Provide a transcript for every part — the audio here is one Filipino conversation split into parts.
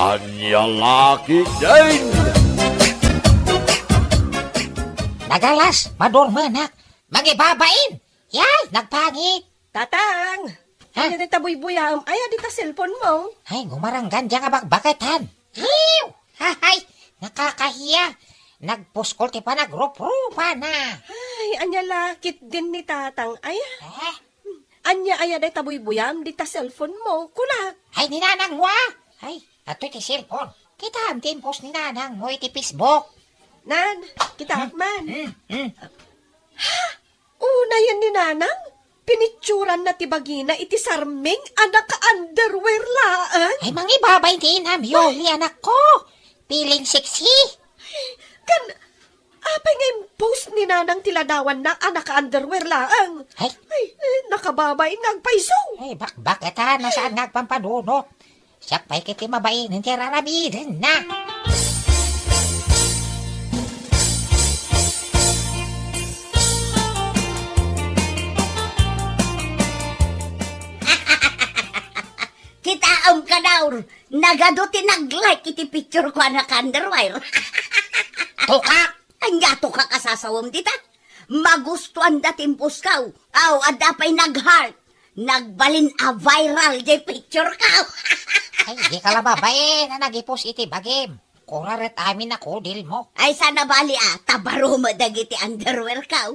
Anya laki din! Nagalas, madormanak, magibabain. Yay, nagpangit. Tatang! Ha? Ano dita buy-buyam? Ay, dita cellphone mo. Ay, gumaranggan dyan nga bakbakitan. Hiw! Hay, nakakahiya. Nagpuskol ti pa nagrup-rupa na. Ay, anya lakit din ni tatang. Ay, Eh? anya dita buy-buyam, dita cellphone mo. Kulak. Ay, ninanang mo ah. Ay, ato'y ti cellphone. Kita ang timpos ni nanang mo iti Facebook. Nan, kita man. Hmm. Una yan ni nanang. Pinitsuran na ti bagina iti sarming anak ka underwear laan. Ay, mangibabay din am Yoli, anak ko. Piling sexy. Kan, apay nga yung post ni nanang tiladawan na anak ka underwear laan. Ay, Nakababay ngagpaiso. ay, bakbakitan na saan nagpampadunot. Siya pa'y kiti mabain, hindi raramirin na. Kitaom ka daw. Nagaduti nag-like iti picture ko anak underwear. Tukak! Anya to ka kasasawam dita. Magustuhan datimpos ka. Aw, adapay nag-heart. Nagbalin a viral di picture ka. Ay, di ka lang babae na nagipos iti bagim. Kuraret amin ako, dil mo. Ay sana bali tabaro mo dagiti underwear ka.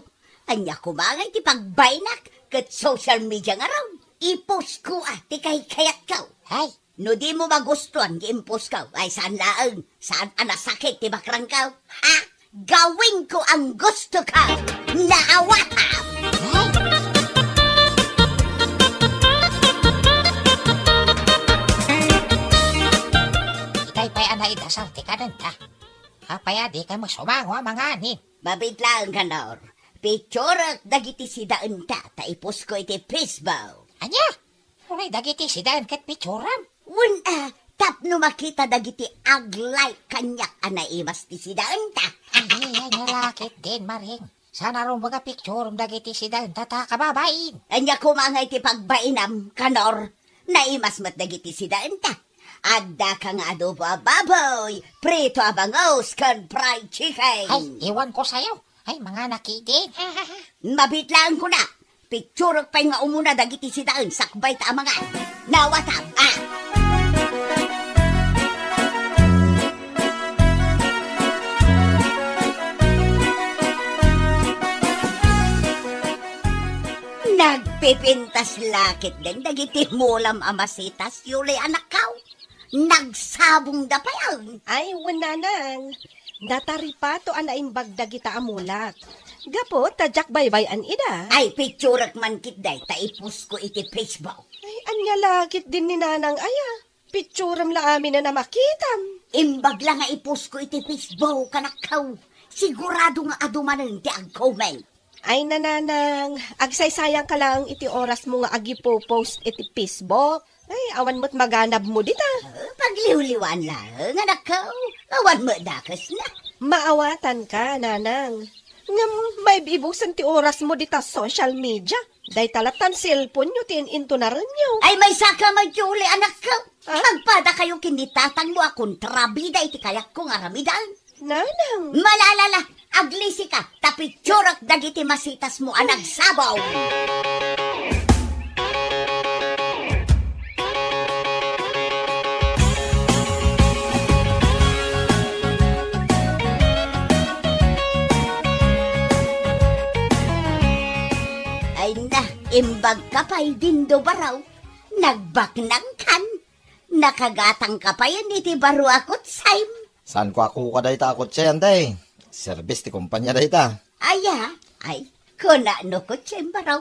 Anya kumangay ti pagbainak kat social media nga raw. Ipos ko ti kay kayat ka. Ay, No di mo magustuhan gi-impos ka. Ay saan laang, saan anasakit ti bakrang ka. Ha? Gawin ko ang gusto ka. Naawatan! ay. Ikay pa'y anay dasal ti kananta. Kapaya di ka masumango mga anin. Mabitlaan ka, Nor. Picture dagiti sidaan ta, taipos ko iti Facebook. Anya? Uray dagiti sidaan kat picturam. Tapno makita dagiti aglay kanyak anaimas ti sidaan ta. Ay, nalakit din, Maring. Sana rin mga picture dagiti sidaan tata kababain. Anya kumangay ti pagbainam, Kanor. Naimas mat dagiti sidaan ta. Adda ka nga adobo a baboy, prito a bangos, kan fried chicken. Ay, iwan ko sa'yo. Ay, mga nakidin. Mabitlaan ko na. Picture pa nga umuna dagiti sidaan, sakbay ta mga. Nawatam, Nagpipintas lakit din, dagiti mulam amasitas, yuli anak kaw. Nagsabong da pa yan. Ay, wananang. Datari pa to anaimbag dagita amulat. Gapo, tadyak baybayan ida. Ay, picturak man kitday, taipus ko iti Facebook. Ay, anya lakit din ni nanang aya. Picturam la amin na namakitam. Imbag lang nga ipus ko iti Facebook, kanak kaw. Sigurado nga adumanan ti ag-comment. Ay, nananang. Agsaysayang ka lang iti oras mo nga agipo-post iti Facebook. Ay, awan mo't maganab mo dita. Pagliw-liwan lang, anak kaw. Awan mo dakas na. Maawatan ka, nanang. Ngam, may bibusan ti oras mo dita social media. Day talatan cellphone nyo, into na rin nyo. Ay, may saka magyuli, anak kaw. Ah? Magpada kayong kinitatang mo akong trabida iti kayak ko nga ramidan. Nanang. Malalala, aglisi ka, tapitsurak dagiti masitas mo anak sabaw. Ay na, imbag ka pa'y dindo baraw. Nagbaknang kan. Nakagatang ka pa yan iti baro akot saim. Saan ko ako kaday takot siya yan, day? Service ti kumpanya day ta. Ay, kuna no ko baraw.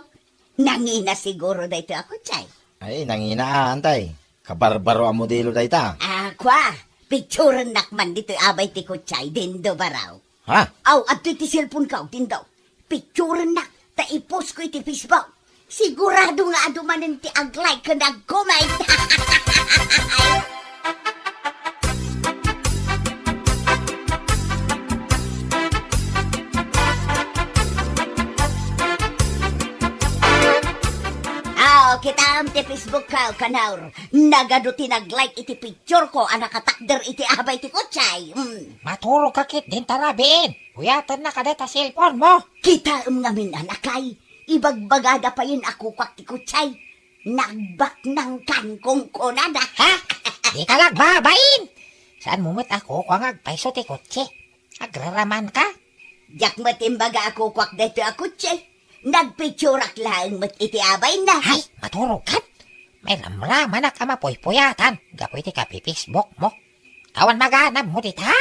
Nangina siguro da ito ako chay. Ay, nanginaan, tay. Kabarbaro ang modelo day ta. Kwa, picturean nakman dito abay ti ko chay, dindo baraw. Ha? Aw, at ti cellphone ka, dindo. Picturean nak, taipos ko iti Facebook. Sigurado nga adumanan ti aglay ka nag-comment. Kita am ti Facebook ka, Kanor. Nagado tinag-like iti picture ko, anak katakder iti abay ti kutsay. Matulog ka kit din tarabin. Uyatan na ka deta cellphone mo. Kita ngamin anakay. Ibagbagada pa yun ako kwak ti kutsay. Nagbak ng kangkong ko na da. Ha? Di ka nagbabain. Saan mumit ako kung agpaiso ti kutsi? Agraraman ka? Yak matimbaga ako kwak dito ako kutsi. Nagpicturak lang mat iti abay na. Ay, matulog kat. May ramraman na ka mapoy-puyatan. Gapoy ti ka pi Facebook mo. Kawan maganap mo dit ha?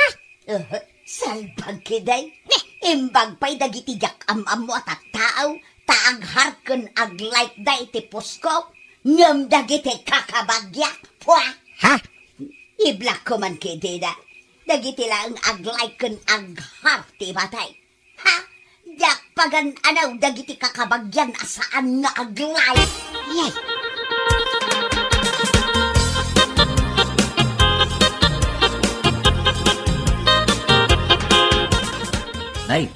Salbag kiday. Imbag pa'y dagiti jak am-am mo at tao. Taagharken ag-like da iti posko. Ngam dagiti kakabagyak. Pwa! Ha? I-block ko man kidida. Dagiti lang ag-like-ken ag-heart ti batay. Ha? Jak pagan anaw dagiti kakabagyan asaan nga ag-like. Yay! Nay,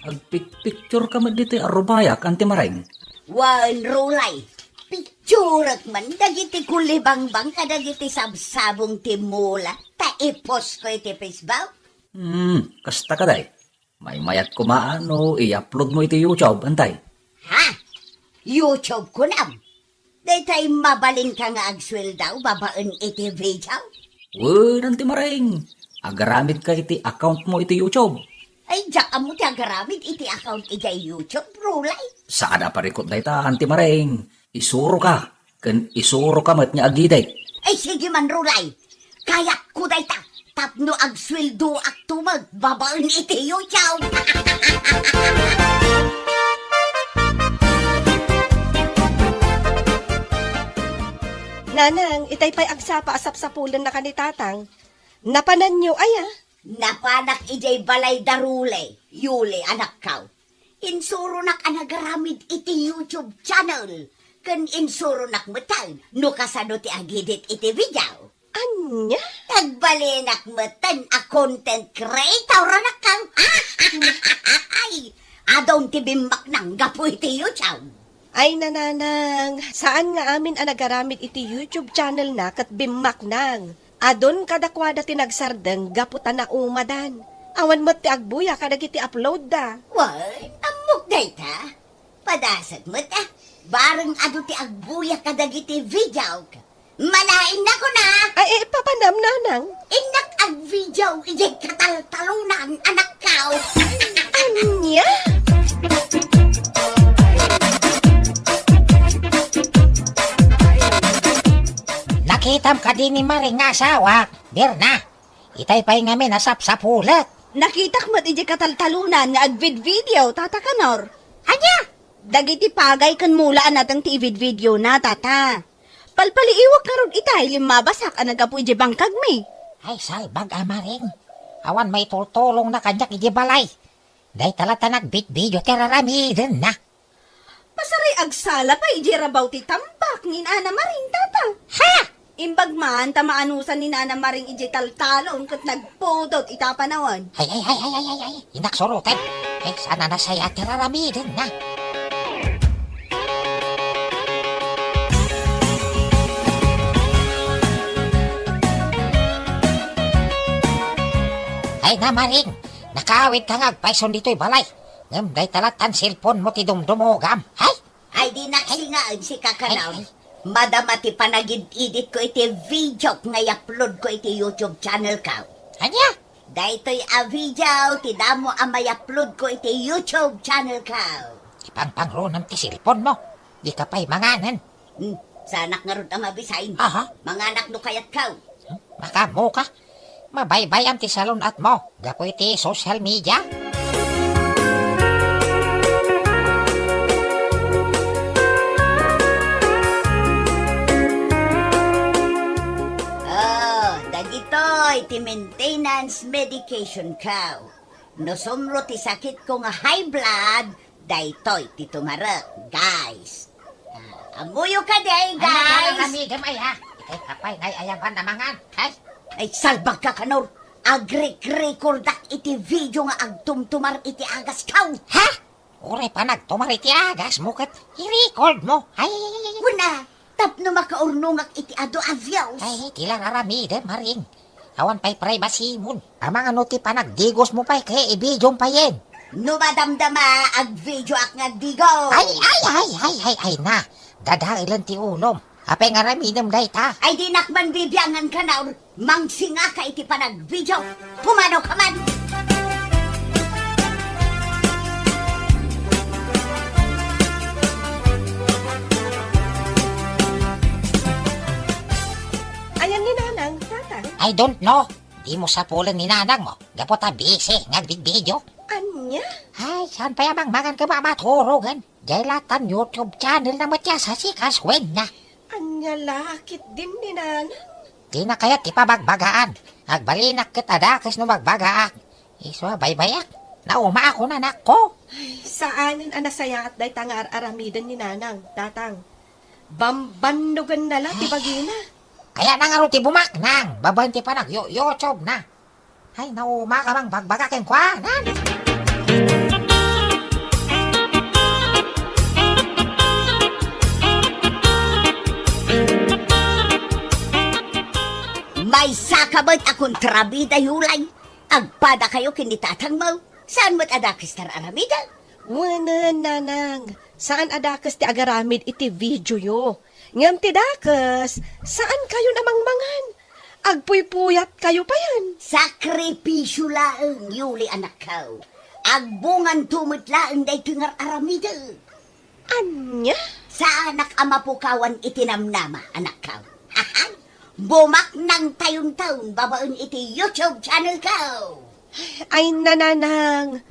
agpicture ka man dito arubayak, anti maring. Wan rulay. Picturak man dagiti kulibang-bang kadagiti sabsabong timula. Taipos ko iti Facebook. Kasta ka day. May mayat ko maano, i-upload mo iti YouTube, antay. Ha? YouTube ko na. Daytay mabalin ka nga agswel daw, babaan iti video. Anti maring. Agaramit ka iti account mo iti YouTube. Ay, jak mo ti agaramid iti account iti YouTube, rulay. Saan na parikot day ta, anti maring. Isuro ka. Kan isuro ka mat niya agiday. Ay, sige man, rulay. Kayak ko dayta. Tapno agsweldo ak tumag, babaan iti YouTube. Nanang, itay pa'y agsapa asap-sapulan na kanitatang. Napanan nyo, aya. Napanak ijay balay darule, Yuli anak kaw. Insuro nak anagaramid iti YouTube channel. Kan insuro nak metan, no kasano ti agidit iti video. Anya? Nagbalinak metan a content creator anak kaw. Ay, adong ti bimak nang gapu iti YouTube. Ay nananang, saan nga amin ang nagaramid iti YouTube channel na kat bimak nang. Adon kadakwada tinagsardeng gaputan na umadan. Awan mo ti agbuya kadagiti upload da. Why, amok dayta. Padasag mo ta. Bareng ado ti agbuya kadagiti video. Malain na ko na. Ay, papanam nanang. Inak ang video, ijay katal-talunan, anak kao. Anya? Nakitam ka din ni Maring nga asawa. Birna, itay pa'y ngamin nasap sa pulat. Nakitak mat iti kataltalunan nga agvid video, tata Kanor. Anya? Dagiti pagay kan mulaan natang ti video na, tata. Palpaliiwag karon itay limabasak ang nagapu iti bangkag mi. Ay, salbag Maring. Awan may tultulong na kanyak idibalay. Day talata nagbit-video tiraramidin na. Pasaray agsala pa iti rabaw ti tambak ni Nana Maring, tata. Ha? Imbag man, tamaanusan ni Nana Maring iti taltalon kat nagpudot itapanawan. Ay, inaksurutan. Ay, sana na saya tiraramidin na. Ay na Maring, nakaawit ka nga agpaison dito'y balay. Ngam, day talatan cellphone mo ti dumdumogam. Hay? Ay di nakalingaan si kakanaw. Ay. Madamati panagid-edit ko iti video nga i-upload ko iti YouTube channel ka. Anya? Daytoy a video, ti damo ang may upload ko iti YouTube channel ka. Ipangpangronam ti cellphone mo. Di ka pa'y manganan. Sanak nga ron ang mabisain. Aha. Mga anak no kayat ka. Makamo ka. Mabaybayan ti salon at mo. Gapoy ti social media. Dagitoy ti maintenance medication ka. No sumro ti sakit ko nga high blood, daytoy ti tumarek, guys. Amuyo ka day, guys. Ay, ay ha. Ikay kapay ngay ayaban na mangan. Hay? Ay, salbag ka, Kanor. Agrik-rekordak iti video nga agtumtumar iti agas kaw. Ha? Ure pa nagtumar iti agas mo kat i-record mo. Ay. Una, Tapno makaurnungak iti ado avyaws. Ay, tila raramiden, maring. Awan pa'y privacy mo. Amang ano ti panagdigos mo pa'y kaya ibidyong pa yen. No madamdama ag video ak nga digo. Ay na. Dadailan ti ulom. Apay nga ramidem day ta. Ay di nakman bibiyangan ka na or mangsinga ka iti panag-video. Pumano ka man. Ayan ni Nanang, tatang. I don't know. Di mo sa pulan ni nanang mo. Gapot a busy video. Anya? Ay, saan pa yamang mangan ka ba maturugan? Jailatan YouTube channel na matya sa sikas na. Anya lakit din ni Nanang. Di na kaya ti pabagbagaan. Agbalinak kita dakis no magbagaan. Iso baybayak. Nauma ako na nako. Saanin anasaya at day tangar aramidan ni Nanang, tatang. Bambandugan na lang, tibagina. Kaya na nga ro ti bumaknang. Babanti pa YouTube na. Ay, nauma ka mang bagbagakin kwanan. May sakabot akong trabida yulay. Agpada kayo kinitatang mo. Saan mo't adakis tar aramida? Wala, Nanang. Saan adakas ti agaramid iti video yo? Ngam ti dakas, saan kayo namang mangan? Agpuy-puyat kayo pa yan. Sakripisyo laeng yuli anak ko. Agbungan tumot laeng day tungar aramida. Anya? Sa anak ama pukawan itinamnama anak ko. Hahan, bumak ng tayong-taon babaon iti YouTube channel ko. Ay, Nanang.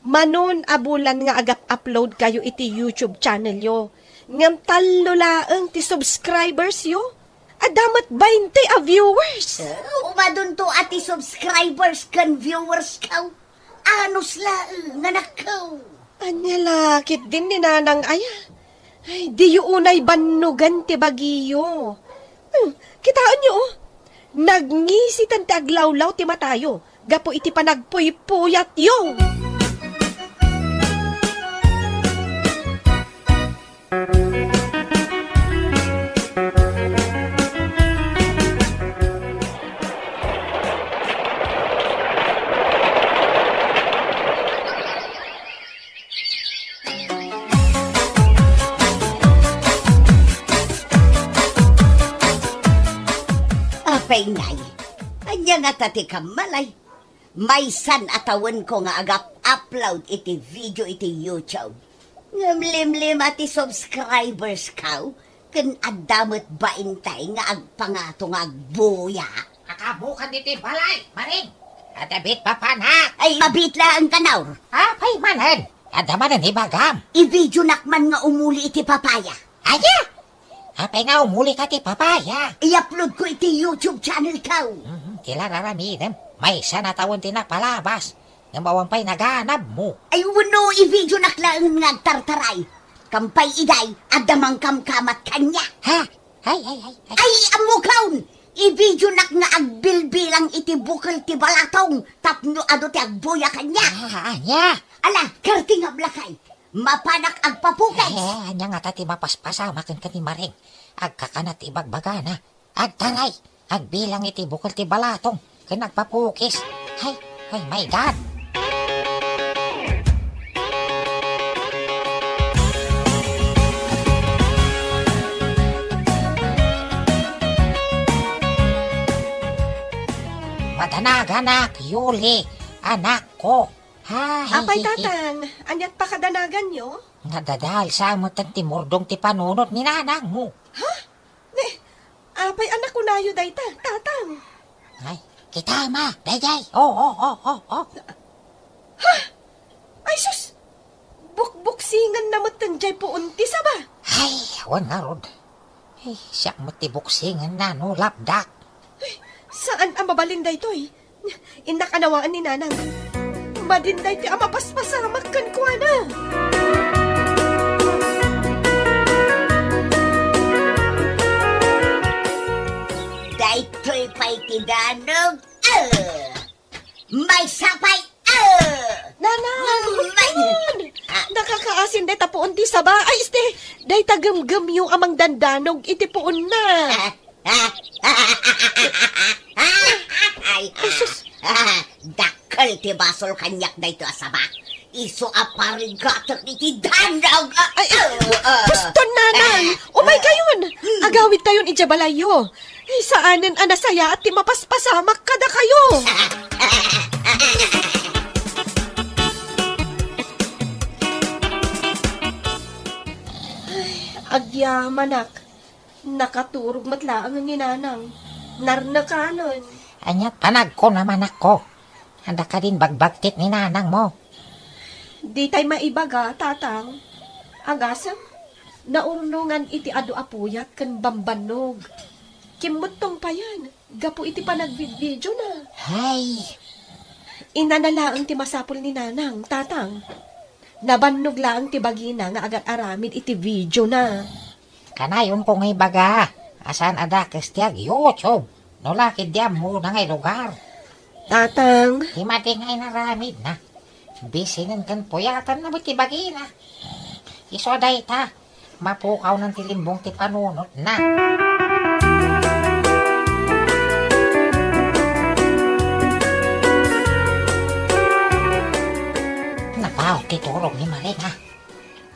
Manon abulan nga agap-upload kayo iti YouTube channel yo. Ngam talo laeng ti subscribers yo. Adamat 20 a viewers. Umadun to ati subscribers kan viewers ko. Anos laeng anak ko. Anya lakit din ni Nanang aya. Ay, di yu unay bannugan ti bagiyo. Kitaan nyo, oh. Nagngisitan ti aglawlaw ti matayo. Gapo iti panagpuy-puyat yo. Apay ngay, anya nga tati kamalay. May san atawan ko nga agap-upload iti video iti YouTube. Ngamlimlim ati subscribers ka, kan adamot baintay nga agpangato nga agbuya. Nakabukan diti balay, maring. Adabit pa panak. Ay, mabit lang ka naur. Apay manan. Adaman ni bagam. I-video nakman nga umuli iti papaya. Aya! Apay nga umuli ka ti papaya. I-upload ko iti YouTube channel ko. Tila raramiden. May sana tawon ti napalabas. Nga mawang pa'y naganap mo. Ay, wano i-video naklaan nga tartaray. Kampay iday, adamang kamkamat kanya. Ha? Ay. Ay, amukaw! I-video nak nga agbilbilang iti bukal ti balatong. Tapno ado ti agbuya kanya. Anya. Ala, karting ablakay. Mapanak agpapukay. Anya nga tati mapaspasa makin ka ni maring. Agkakanat ibagbagana. Agtangay. Agbilang iti bukal ti balatong. Kaya nagpapukis. Ay, my God. Madanag, anak, Yuli, anak ko. Ay, Apay, tatang, anyat pa kadanagan nyo? nadadal sa mo ti murdong ti panunot ni nanang mo. Apay, anak ko na yun, dayta, tatang. Ay, kita ma, dayay. Oh. Ay, sus! Bukbuksingan na matanjay po unti sa ba? Ay, awan nga rod. Ay, siya matibuksingan na no, lapdak. Saan ang mabalinday to eh? Inakanawaan ni Nanang. Madinday ti amapaspasamak kan kuha na. Daytoy pa'y tidanog. May sapay. Nanang! Nakakaasin day tapuon di saba. Ay, day tagamgam yung amang dandanog iti puon na. Ay, dakal ti basol kanyak na ito asaba. Iso aparigatok iti dandaw. Ay, gusto nanang! Umay kayon! Agawid tayon ijabalayo. Ay, saanin anasaya at ti mapaspasamak kada kayo. Agyaman, nakaturog matlaang ang ninanang. Narnakanon. Anyat panag ko naman ako. Handa ka din bagbagtit ni nanang mo. Di tay maibaga, tatang. Agasam, naurnungan iti adu apuyat kan bambanog. Kimutong pa yan. Gapo iti panag-video na. Hay, Inanalaang ti masapol ni nanang, tatang. Nabannog laang ti bagina nga agat aramid iti video na. kanayon ko ngay baga. Asan ada kestiag YouTube. No lakid diam mo na ngay lugar. Tatang, Himati ngay naramid na. Bisinin kan puyatan na buti bagina. Iso day ta. Mapukaw ng tilimbong ti panunot na. Napaw ti turog ni Maring ha.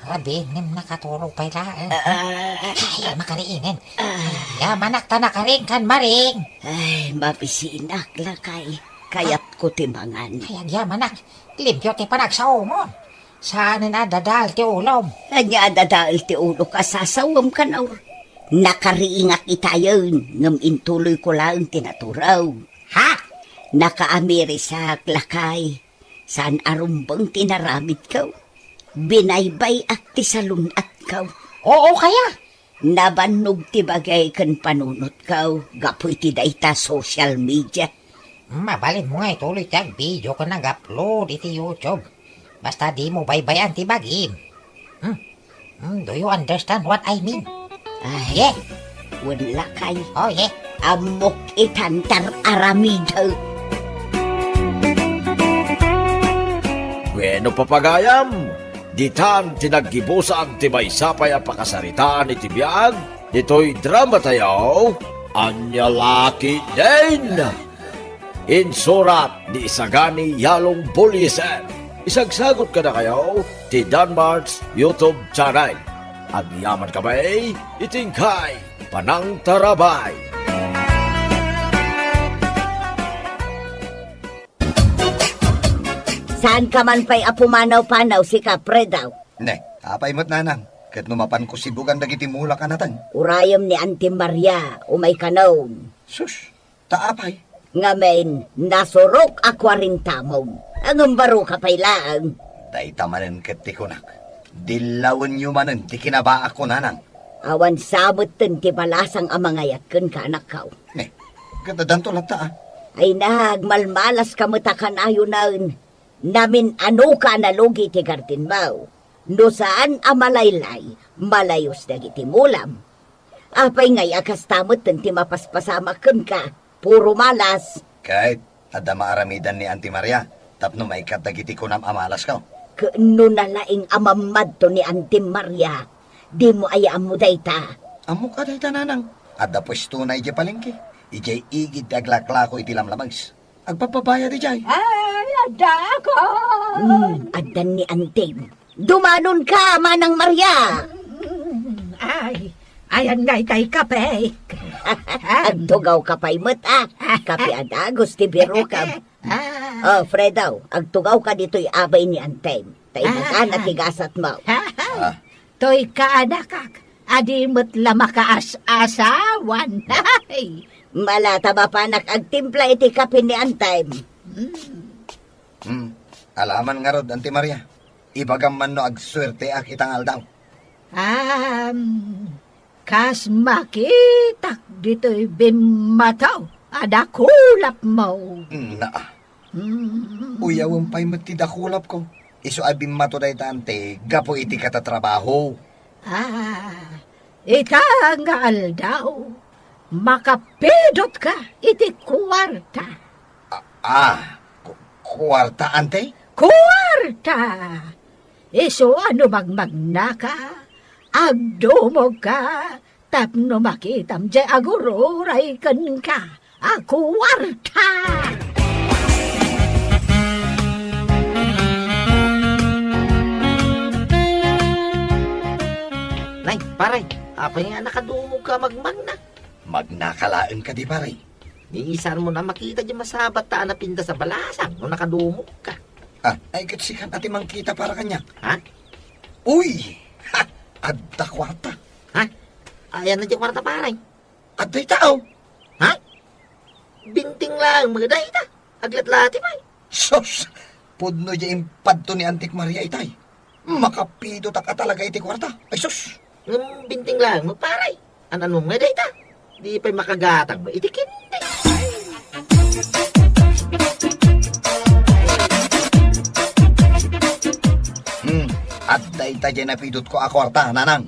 Rabinim nakaturog pa ila. Ay, makariinin. Yamanak ta nakaring kan Maring. Ay, mapisinak lakay. Kayat ko timangan. Ay, yamanak. Limpyo ti panagsaw mo. Saan na dadal ti ulom? Anya dadaal ti ulo ka sasawam ka na. Nakariingat itayon. Ngam intuloy ko lang tinaturaw. Ha? Nakaamirisak lakay. Saan arumbang tinaramid ka? Binaybay at ti salunat ka. Oo kaya. Nabannog ti bagay kan panunot ka. Gapoy ti dayta social media. Mabalin mo nga ituloy tiyag video ka nag-upload iti YouTube. Basta di mo baybayan ti bagim. Do you understand what I mean? Ay, Yeah. wala kay. Oh, yeah. Amok itantar aramid. Bueno papagayam, ditan tinaggibusan ti maysapay ang pakasaritaan iti biyag, ito'y drama tayo, Anyalaki din! Insurat ni Isagani Yalong Buliesen. Isagsagot ka na kayo ti Danmarks YouTube channel. Agyaman kabay, itingkay, panang tarabay. Saan ka man pa'y apumanaw-panaw si Kapre daw? Ne, apay mo't nanang. Kat numapan ko sibugan dagiti mula kanatan. Urayom ni Auntie Maria, umay kanon. Sus, taapay. Ngamen, nasurok a 40 mong. Ang baro ka pa'y laang. Day tamanen ket ti kunak. Dilawan nyo manen ti kinabaa ko nanang. Awan samot ten ti balasang amangayat kun ka anak kau. Ne, katadanto lang ta Ay nagmalmalas ka matakan ayo naun. Namin ano ka nalugi ti garden mo. No saan amalaylay, malayos dagiti mulam. Apay ngay akastamot ten ti mapaspasama kun ka. Puro malas. Kahit adama aramidan ni Auntie Maria, tapno may katagiti ko nam amalas ka. Kano nalaing amamad to ni Auntie Maria. Di mo ayaan mo dayta. Amo ka day tananang. Adda pwesto na iti palengke. Ijay igid aglaklako iti lamlamags. Agpapabaya di jay. Adan ni Auntie. Dumanon ka, Manang Maria. Ay, ayan nga itay kape. Agtugaw ka pa'y mata. Kapi adagos ti biro ka. Oh, Fredaw, agtugaw ka dito'y abay ni Antem. Taimatan at tigasat mo. Toy kaanakak, adi mo't lama kaas-asawan. Malata ba panak agtimpla iti kapi ni Antem? Alaman nga rod, Auntie Maria. Ibagam man no agswerte ak itangal daw. Kas makitak dito'y bimataw, ada kulap mo. Na. Uyawang pa'y matidakulap ko. Iso abim mato day tante, gapo iti katatrabaho. Itangal daw, makapidot ka iti kwarta. Kwarta ante? kwarta. Iso ano magmagnaka, agdumog ka, tapno makitam jay agururay kan ka, kwarta. Nay, paray, apay nga nakadumog ka magmagna. Magnakalaan ka di pare. Niisan mo na makita di masabat ta na pinda sa balasang no nakadumog ka. Ay katsikan ati mangkita para kanya. Ha? Uy! Ha! Adda kwarta. Ha? Ayan na di kwarta paray. Adday tao. Ha? Binting lang, mga day ta. Aglat-lati pa. Sos! Pudno di impadto ni Antik Maria itay. Makapido ta ka talaga iti kwarta. Ay sos! Binting lang, magparay. Ano mga day ta? Di pa'y makagatag ba? Itikin. Adday ta dyan napidot ko a kwarta, nanang.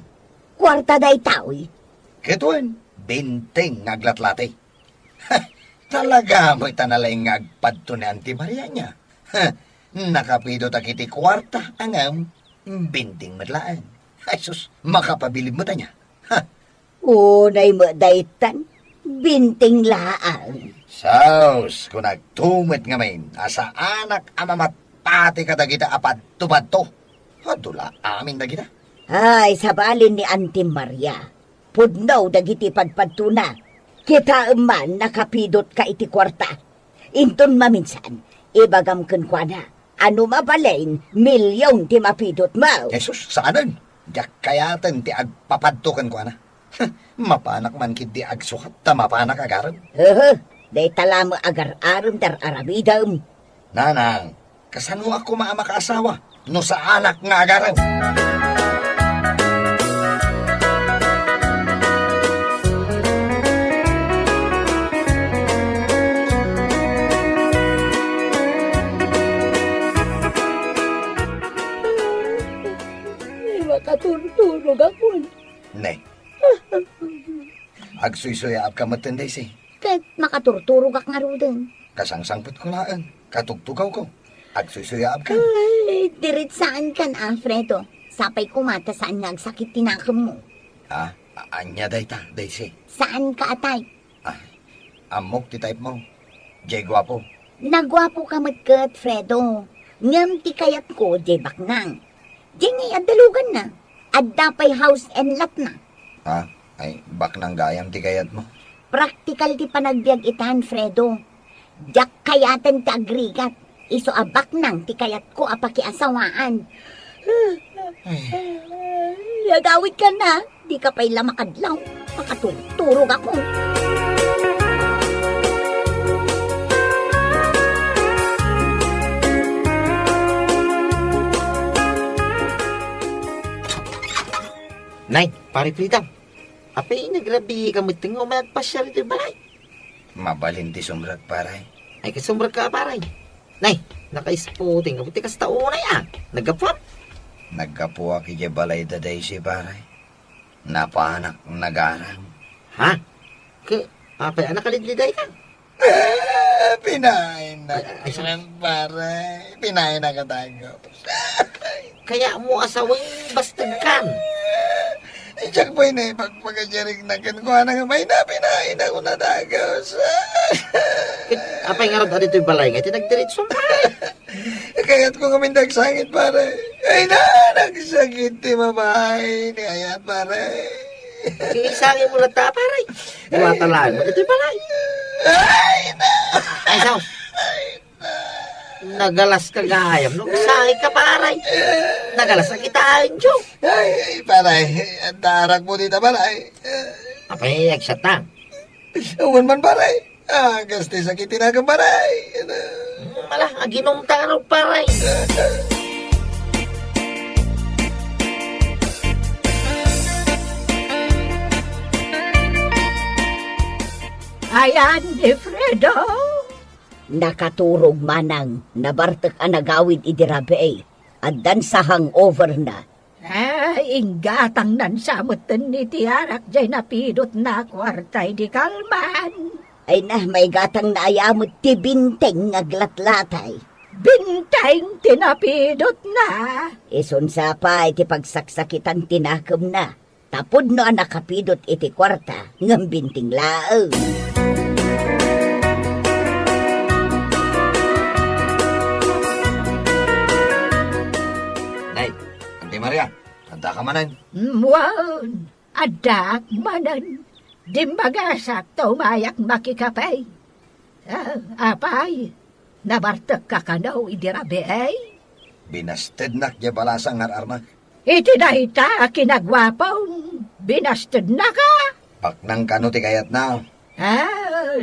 Kwarta day taoy. Ketuen, binteng ngaglatlate. Talaga mo itanalaing ngagpadto ni Auntie Maria niya. Nakapidot akiti kwarta angam binting madlaan. Ay sus, makapabilib mo ta niya. Unay mo daytan. Binting laang. Saus, kung nagtumit nga main, asa anak amamat pati kadagita apad tupad to. Adula amin dagita. Ay, sabalin ni Auntie Maria. Pudnaw dagiti padpadtuna. Kita man nakapidot ka iti kwarta. Inton maminsan, ibagam kun kwa na. Ano mabalain, milyon ti mapidot mo. Jesus, saanan? Diyak kayatan ti agpapadtukan ko na. Mapanak man kid di agsukat, ta mapanak agaran. Day tala mo agar-aram dar aramidam. Nanang, kasano ako maamakaasawa? No sa anak nga agaran. Makaturturog ako. Ne. Agsuy-suyab ka matenday si. Kahit makaturturog ak nga rudin. Kasangsangpot ko laan. Katugtugaw ko. Agsuy-suyab ka. Ay, dirit saan kan, Alfredo? Sapay kumata saan nga agsakit tinakam mo. Anya day ta, day si. Saan ka atay? Amok ti type mo. Jay gwapo. Nagwapo ka magkat, Fredo. Ngam ti kayat ko, jay baknang. Jay ngay adalugan na. Adda pa'y house and lot na. Ay, bak nang gayam ti kayat mo. Praktikal ti panagbiag itan, Fredo. Jak kayatan ti agrigat. Iso abak nang ti kayat ko apakiasawaan. Nagawit ka na. Di ka pa'y lamakadlaw. Makatulturog ako. Nay, pare Pritang. Apay nagrabi ka miting o magpasya rito yung balay. Mabalin ti sumrat paray. Ay kasumbrag ka paray. Nay, naka-spotting. Kaputi ka sa taunay Nagapwan. Nagkapuwa ki balay daday si paray. Napanak nagarang. Ha? Apay anak kalidliday ka. Pinain na Ay, paray. Pinain na katago. Kaya mo asawang bastagkan. Iyak po yun pagpagajaring na kankuha na nga may napinain ako na dagos. Apay nga rin dito yung balay nga. Tinagdiritso mo. Kaya't ko kamindag sangit pare. Ay na, nagsakit ti mamay ni Ayat pare. Kiisangin mo na ta, paray. Iwatalaan mo. Ito yung balay. Ay na! Ay, sao? Nagalas ka gayam. Nung sakit ka, paray. Nagalas na kitain, Joe. Ay, paray. Ang tarak mo dito paray. Apay, agsat na. Awan man paray. Gasti sakitin akong paray. Malah, aginong tarong, paray. Ayan, ni Fredo. Nakaturog manang nabartek ang nagawid idirabe at dan sa hangover na. Ay, inggatang nansamutan ni Tiarak jay napidot na kwartay di kalman. Ay na may gatang naayamot ti binteng ngaglatlatay. Binteng tinapidot na. Ison sa pa iti pagsaksakitan tinakem na. Tapod no ang nakapidot iti kwarta ngam binting lao. Nay, Auntie Maria, handa ka manan. Muwan, adak manan. Dimbagasak tumayak makikapay. Apay, nabartek ka kanaw idirabe ay. Binasted nak di balasang arma. Iti dahita kinagwapaw, binasted na ka. Paknang kano ti kayat na.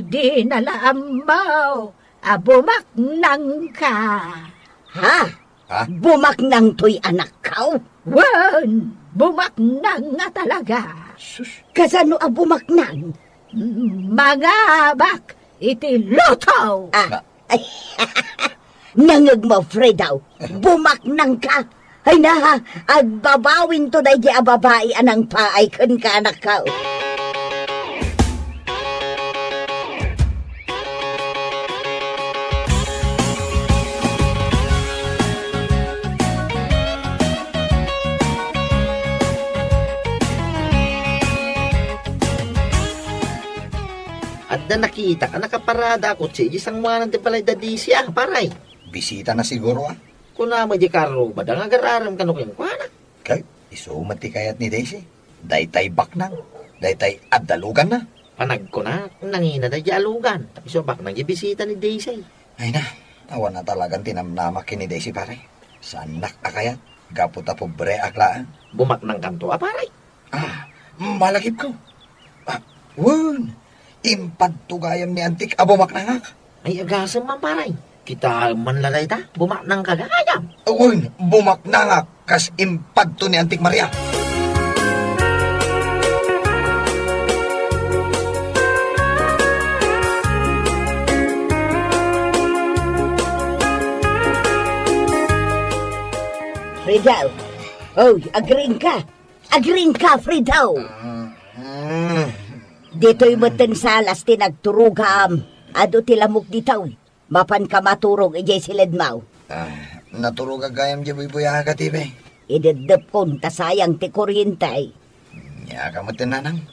Di nalaamaw, abumak nang ka. Ha? Ha? Bumaknang to'y anak kaw? Wan, bumak nang nga talaga. Kasano ang bumaknang? Mga bak, iti lotaw. Ay, nangag mo, Fredaw. Bumaknang ka. Ay na, agbabawin to na di ababae anang paay kan ka anak ka. At na nakita ka, nakaparada ako siya, isang mga nang tipalay dadi siya, paray. Bisita na siguro ah. Kung naman di karo, badang agararam ka no kayong kuwana. Kay, isumat ti kayat ni Daisy. Daytay baknang. Daytay adalugan na. Panag ko na, nangina na di alugan. Tapi so bak nang ibisita ni Daisy. Ay na, awan na talagang tinamnamak ni Daisy pare. Sanak akayat. Gaputa pobre aklaan. Bumak ng kanto, paray. Malagip ko. Wan. Impad tugayam ni Antik abumak na nga. Ay agasam man paray. Kita man lalay ta, bumak ng kagayam. Uy, bumak na nga. Kas impad to ni Antik Maria. Fredaw. Oh, agring ka. Agring ka, Fredaw. Dito'y matan salas tinagturugam. Ado tilamok ditaw. Mapan ka maturog ijay silid mau. Naturog agayam di buya ka tibe. Idedep kon tasayang ti kuryentay. Nya ka matinanang.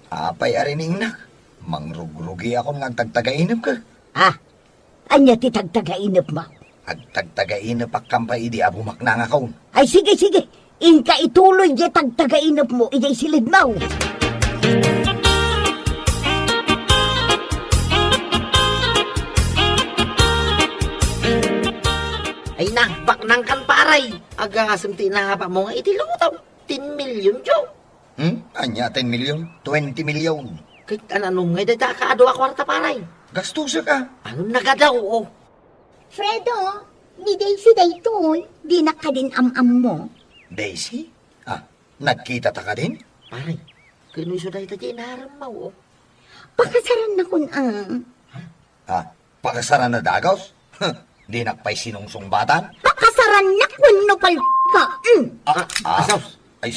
Apay arining na. Mangrugrugi ako nga tagtagainap ka. Anya ti tagtagainip mo. Agtagtagainap akampay idi abumak na nga kaun. Ay sige, sige. Inka ituloy di tagtagainip mo ijay silid mau. Ay bak ng kan paray. Agasam tinapa mo nga itilutaw. 10 million jo. Anya 10 milyon? 20 milyon. Kahit anong nga dahil kaado a kwarta paray. Gastusa ka. Anong nagadaw oh. Fredo, ni Daisy daytoy. Di na ka din am-am mo. Daisy? Nagkita ta ka din? Paray, kinuso dahil ta dinaram mo oh. Pakasaran na kun Pakasaran na dagaws? Di nakpay sinungsungbatan? Pakasaran na kun no pal ka. Asaws. Ay,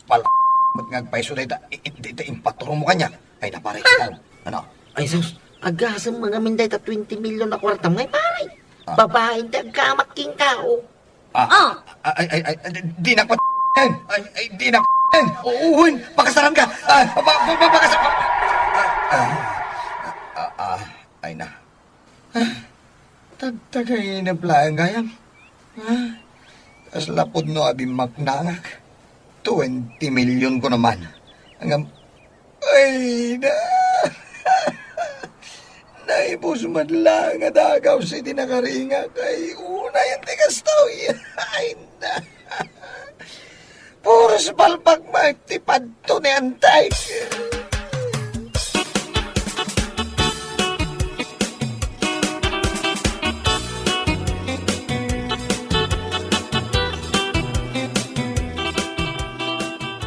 pal... Ba't ngagpaiso na ita impaturo mo kanya? Ay, naparay ka. Ano? Ay sus, agasam mga minday ta 20 million na kwarta ngay paray. Babaeng dagkamaking kao. Ay, di nakpat... Ay, di nakpat... Uuhin, pakasaran ka! Pakasaran... Ay na. Tagtagay na plaan gayam. As lapod no abim maknangak. 20 milyon ko naman. Hanggang... Ay na! Naibos man lang at agaw si tinakaringa kay una yung tigastaw. Ay na! Puros palpak magtipad to ni Antay.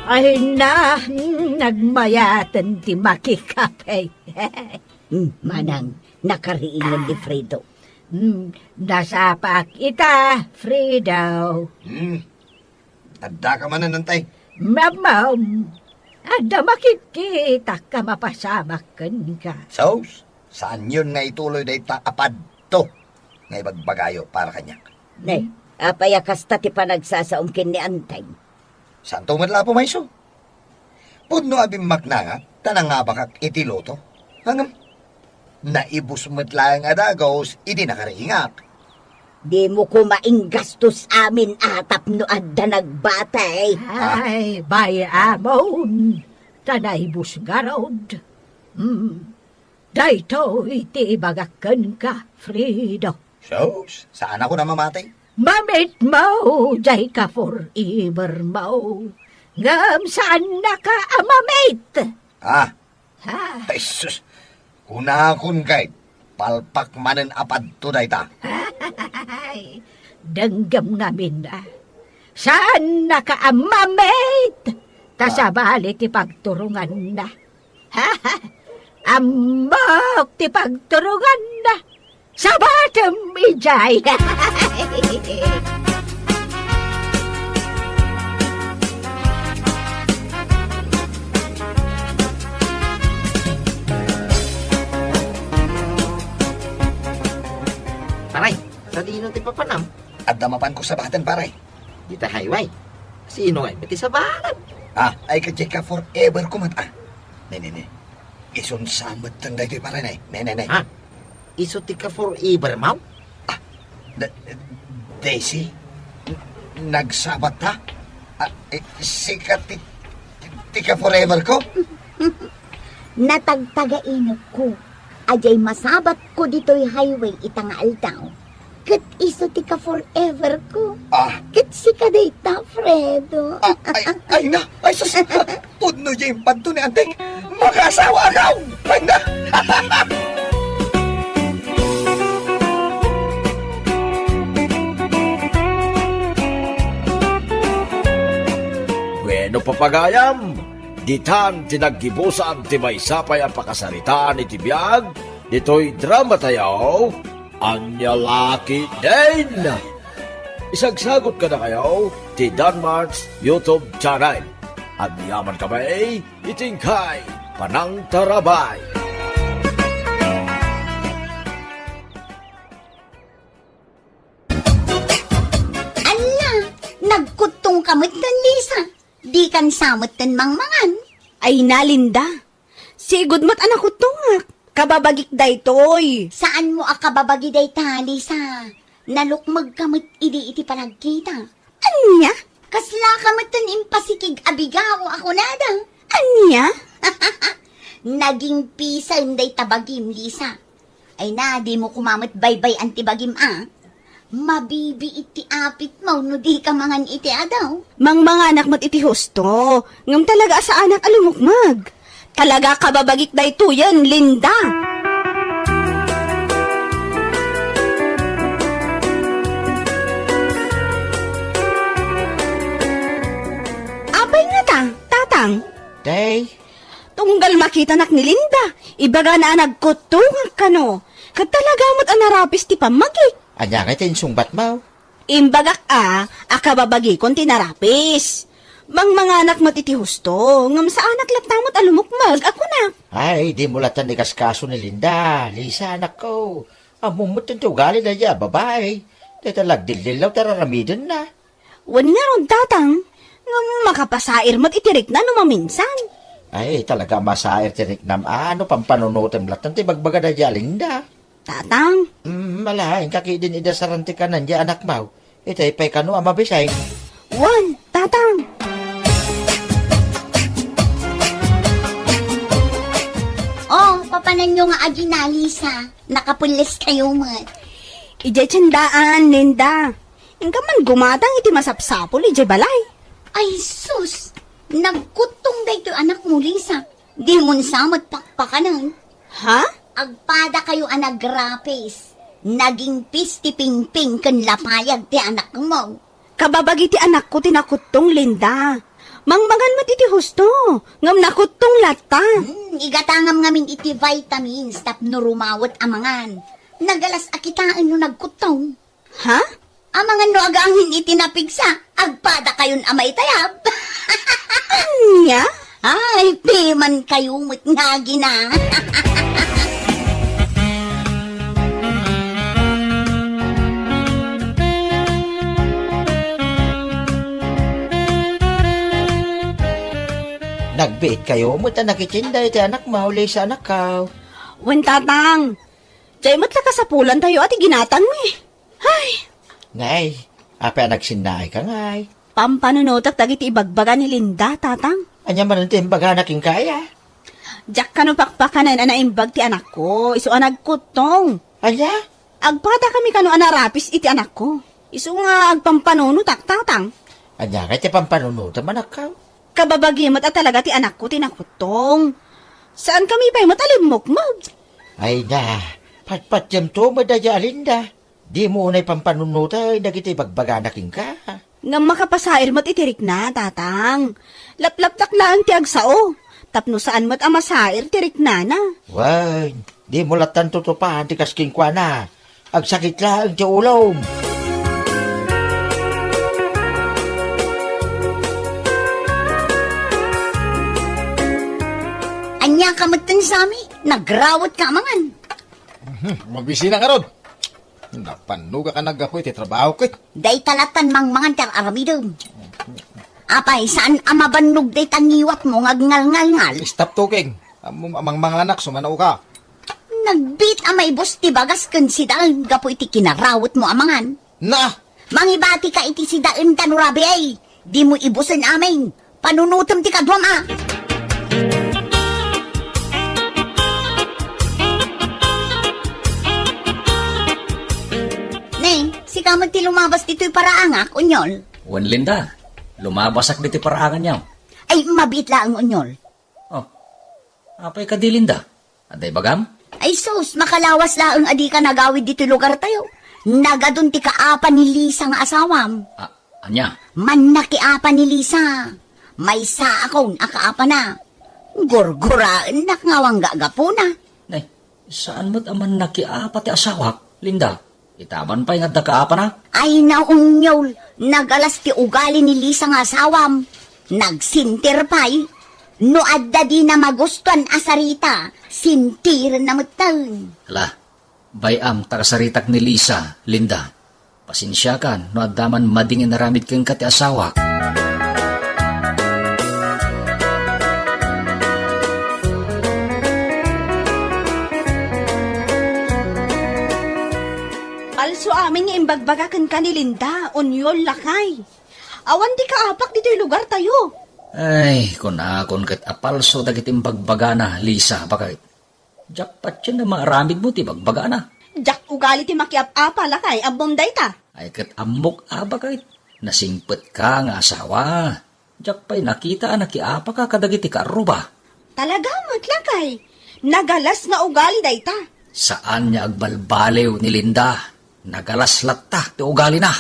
Ay na, nagmayatan ti makikapay. Manang, nakariingan ni Fredo. Nasapak ita, Fredo. Tanda ka man na Antay. Mamam, ada makikita ka mapasamak ka. So, saan yun nga ituloy na itaapad to? nga ibagbagayo para kanya. Nay, apaya kasta ti panagsasaumkin ni Antay. Santo madla po, Mayso. Pudno abim maknanga, tanang nga bakak itiloto. Hangam, naibus matla nga dagos, idi nakaringak. Di mo kumaing gastos amin atap no adda nagbatay. Ay, bayamon. Tanay busgarod. Dayto iti ibagakan ka, Frido. Sos, saan ako na mamatay? Mamit mo, jay ka forever mo. Ngam saan na ka amamit? Ah, Ha? ay sus, kunakon kay, palpak manen apad tunay ta. Ay, danggam namin na. Saan na ka amamit? Tasabali ti pagturungan na. Ha? Amok ti pagturungan na. Sabatem ijay. Paray, sa dino ti papanam. At damapan ko sa batan paray. Di ta highway. Sino ay mati sa baran? Ah, ay kajay ka forever kumat ah. Ne. Isun samot tang daytoy paray nay. Ne. Ha? Iso ti ka forever, mau? Daisy, nagsabat ta? Sikat ti ka forever ko? Natagtagainok ko. Ajay masabat ko dito'y highway itangaal daw. Kat iso ti ka forever ko. Ah, Kat si ka dayta, Fredo. ay na, ay sus, pudno yung panto ni Antek. Makasawa agaw! Ay na! Bueno, papagayam, ditan tinaggibusan ti may sapay ang pakasaritaan iti biyag, dito'y drama tayo, Anya Lucky Dane. Isagsagot ka na kayo, ti Danmarks YouTube channel. At yaman kami, itingkay, Panang Tarabay. Ala, nagkutong kamot ng Lisa. Di kan samot ng mangmangan. Ay nalinda. Sigud mat anak ko tungak. Kababagik daytoy. Saan mo akababagi day ta, Lisa? Nalukmag kamot iti panagkita. Anya? Kasla kamot ng impasikig abigaw ako nada. Anya? Naging pisan day tabagim, Lisa. Ay na, di mo kumamot baybay antibagim Mabibi iti apit mo no di ka mangan iti adaw. Mang mga anak mat iti husto. Ngam talaga sa anak alumukmag. Talaga kababagik daytoyan, Linda. Apay nga ta, tatang. Day, Tunggal makita nak ni Linda. Ibaga na nagkutungag ka no. Kat talaga mo't anarapis ti pamagi. anya nga tin sungbat mau. Imbagak akababagi kon tinarapis. Mang mga anak matiti husto, ngam sa anak latamot alumukmag, ako na. Ay, di mo latan ni kaskaso ni Linda. Lisa, anak ko. Amumot yung tugali na niya, babae. Di talag dililaw tararamidin na. Wan nga ron tatang, ngam makapasair mat itirik na numaminsan. Ay, talaga masair tirik nam. Ano pang panunutan latan ti bagbaga na niya, Linda. Tatang, Malaing kakidin ida saranti ka na niya, anak mau. Itay pa'y kano amabisay. wan, tatang. Oh, papanan nyo nga agi na, Lisa. Nakapulis kayo mat. Ijay tiyandaan, Linda. Ingka man gumatang iti masapsapol, ijay balay. Ay, sus! Nagkutong da ito anak mo, Lisa. Di mo samot pakpakanan. Ha? Agpada kayo anak grapes. Naging pisti ping-ping kan lapayag ti anak mo. Kababagi ti anak ko tinakutong, Linda. Mangmangan mat iti husto, ngam nakutong lata. Igatangam ngamin iti vitamins tapno rumawat amangan. Nagalas akitaan no nagkutong. Ha? Amangan no agangin iti napigsa. Agpada kayon amay tayab. Nya? Ay, piman kayo mo't nga gina. nagbiit kayo, mo ta nakitinday ti anak mo, Lisa anak ka. Wen tatang, jay mo't laka sa pulan tayo ati ginatan mo eh. Ay, Ngay, apa nagsinay ka ngay. pampanunotak dagiti ibagbaga ni Linda, tatang. Anya man ang timbaga naking kaya. Jak ka no pakpakanan anaimbag ti anak ko, iso anagkutong. Anya? Agpata kami kano anarapis iti anak ko. Iso nga agpampanunutak, tatang. Anya kay ti pampanunutan man ka. Kababagimot at talaga ti anak ko tinakutong. Saan kami pa'y matalimok-mog? Ay na, patpat jam to madaya Linda. Di mo unay pampanunutan, dagiti bagbaga naking ka. Nga makapasair mo't itirik na, tatang. Laplap-tak lang ti agsao. Tapno saan mo't amasair, tirik na na. Wan, di mo latan tutupahan ti kasking kwa na. Agsakit lang ti ulom. Anya ka magtan sa amin, nagrawat ka mangan. Magbisina ka ron. Napanuga ka nagapoy, ti trabaho ko. Day talatan mang mangan tar aramidom. Apay, saan amabannog day tangiwat mo ngagngal-ngal-ngal? Stop talking. Amang mga anak, sumanaw ka. Nagbit amay bus ti bagas kan si Daan, gapo iti kinarawat mo amangan. Na! Mangibati ka iti si Daan tanurabi ay, di mo ibusin amin. Panunutom ti kadwam ah. Neng, si kamag ti lumabas dito'y paraangak, unyol. Wan Linda, lumabasak diti paraangan niya. Ay, mabit lang, unyol. Oh, apay ka di Linda? Aday bagam? Ay sus, makalawas lang adi ka nagawid dito lugar tayo. Nagadun ti kaapa ni Lisa nga asawam. Anya? Man nakiapa ni Lisa. May sa akong akaapa na. Gurguraan nakngawang gagapo na. Nay, saan mo't aman nakiapa ti asawak, Linda? Itaban pa yung kaapa na? Ay naungyol, nagalas ti ugali ni Lisa nga asawam. Nagsintir pa'y. No adda di na magustuhan asarita, sintir na matang. Hala, bayam takasaritak ni Lisa, Linda. Pasensya ka, no addaman madingin naramid kang kati asawak. Also amin nga imbagbagakan ka ni Linda, unyol lakay. Awan di kaapak dito'y lugar tayo. Ay, kung akon kat apalso dagitim bagbagana, Lisa, bakit? Jakpat yun na maaramid mo, ti bagbagana. Jak ugali ti makiap-apa lakay, abom day ta. Ay, kat amok bakit? Nasingpet ka nga asawa. Jakpay nakita nakiapa ka kadagiti karuba. Talaga matlakay. Nagalas nga ugali day ta. Saan niya agbalbalew ni Linda? Nagalas latta, ti ugali na.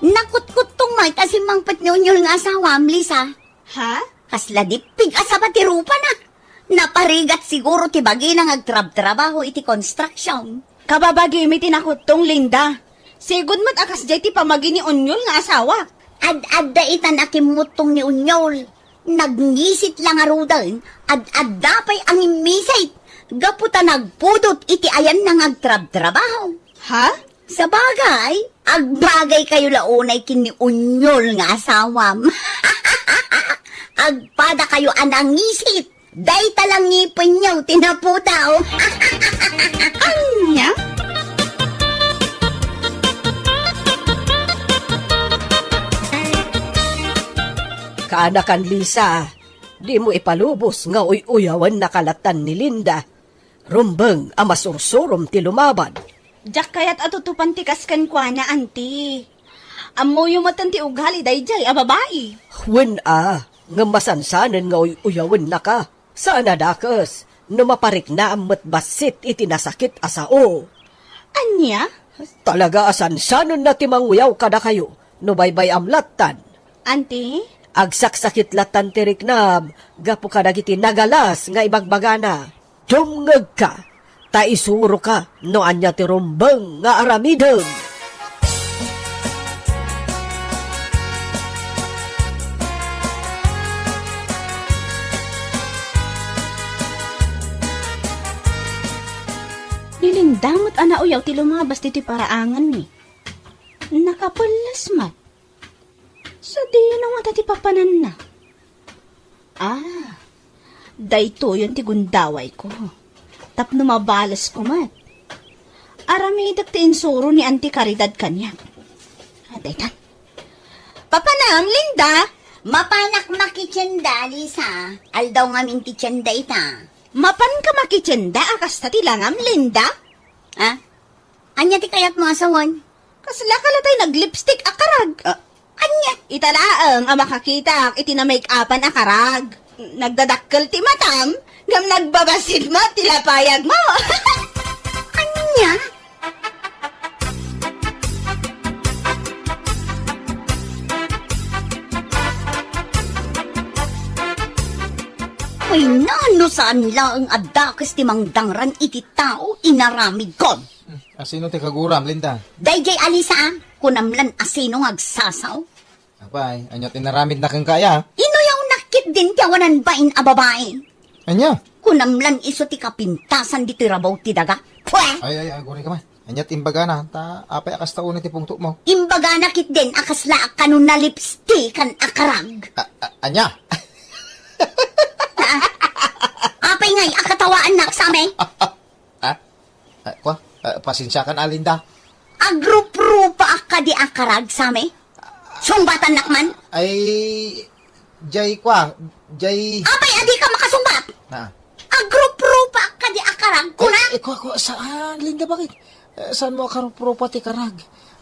Nakut-kutong may tasimang patnyonyol nga asawam, Lisa. Ha? Kasla dipig asaba ti rupa na. Naparigat siguro ti bagi nang agtrab-trabaho iti construction. Kababagi mi tinakutong Linda. Sigod mat akas jay ti pamagi ni Onyol nga asawa. Ad-adda itan akimutong ni Unyol. Nagngisit lang arudan. Ad-adda pa'y ang imisit. Gaputa nagpudot iti ayan nang agtrab-trabaho. Ha? Sa bagay, agbagay kayo launay kini Unyol nga asawam. Agpada kayo anangisit. Day talang ngipin niyo, tinaputaw. Anya? Kaanakan Lisa, di mo ipalubos nga uyawan nakalatan ni Linda. Rumbeng amasursurom ti lumaban. Jak kayat atutupan ti kaskan kwa na, auntie. Amo yung matan ti ugali day jay, babae. Wen nga masansanan nga uyawan na ka. Sana dakas, no maparik na ang matbasit iti nasakit asao. Anya? Talaga asansanan na timangyaw kada kayo, no baybay amlatan. Auntie? Agsaksakit latan tiriknab, gapo ka nagiti nagalas nga ibagbagana. Dumngag ka, taisuro ka, no anya ti rumbeng nga aramidem. Nilindamot ana uyaw ti lumabas dito paraangan ni. Nakapulas mat. Sa di na nga ti papanan na. Dayto yun ti gundaway ko. Tapno mabalas ko mat. Aramidak ti insuro ni Auntie Caridad kanya. Daytan. Papanam, Linda! Mapanak makitsenda, Lisa. Aldaw ngamin ti tsenda ita. Mapan ka makitsenda akas ta tilangam, Linda? Ha? Anya ti kayat mo asawan? Kasla ka latay nag-lipstick akarag. Anya? Italaang ang makakita iti na make-upan akarag. Nagdadakkel ti matam, ngam nagbabasid mo, tilapayag mo. Anya? Uy, nano saan lang ang adakas ti mangdangran iti tao inaramid kon. Asino ti kaguram, Linda? Dayjay Alisa, kunamlan asino ngagsasaw. Apay, anyat inaramid na kang kaya. Inuyaw nakit din tiyawanan bain a babae. Anya? Kunamlan iso ti kapintasan di tirabaw ti daga. Pwe! Ay, guri ka man. Anyat imbaga na, apay akas taon ti pungto mo. Imbaga nakit din akasla kanun na lipstick kan akarag. Anya? Apay ngay akatawaan nak sa amin. Pasensya kan, Alinda. Agrup-rupa ka di akarag sa amin. Sungbatan nakman. Ay, jay jay... Apay adi ka makasungbat. Agrup-rupa ka di akarag kuna. Saan, Linda, bakit? Saan mo karupropa ti karag?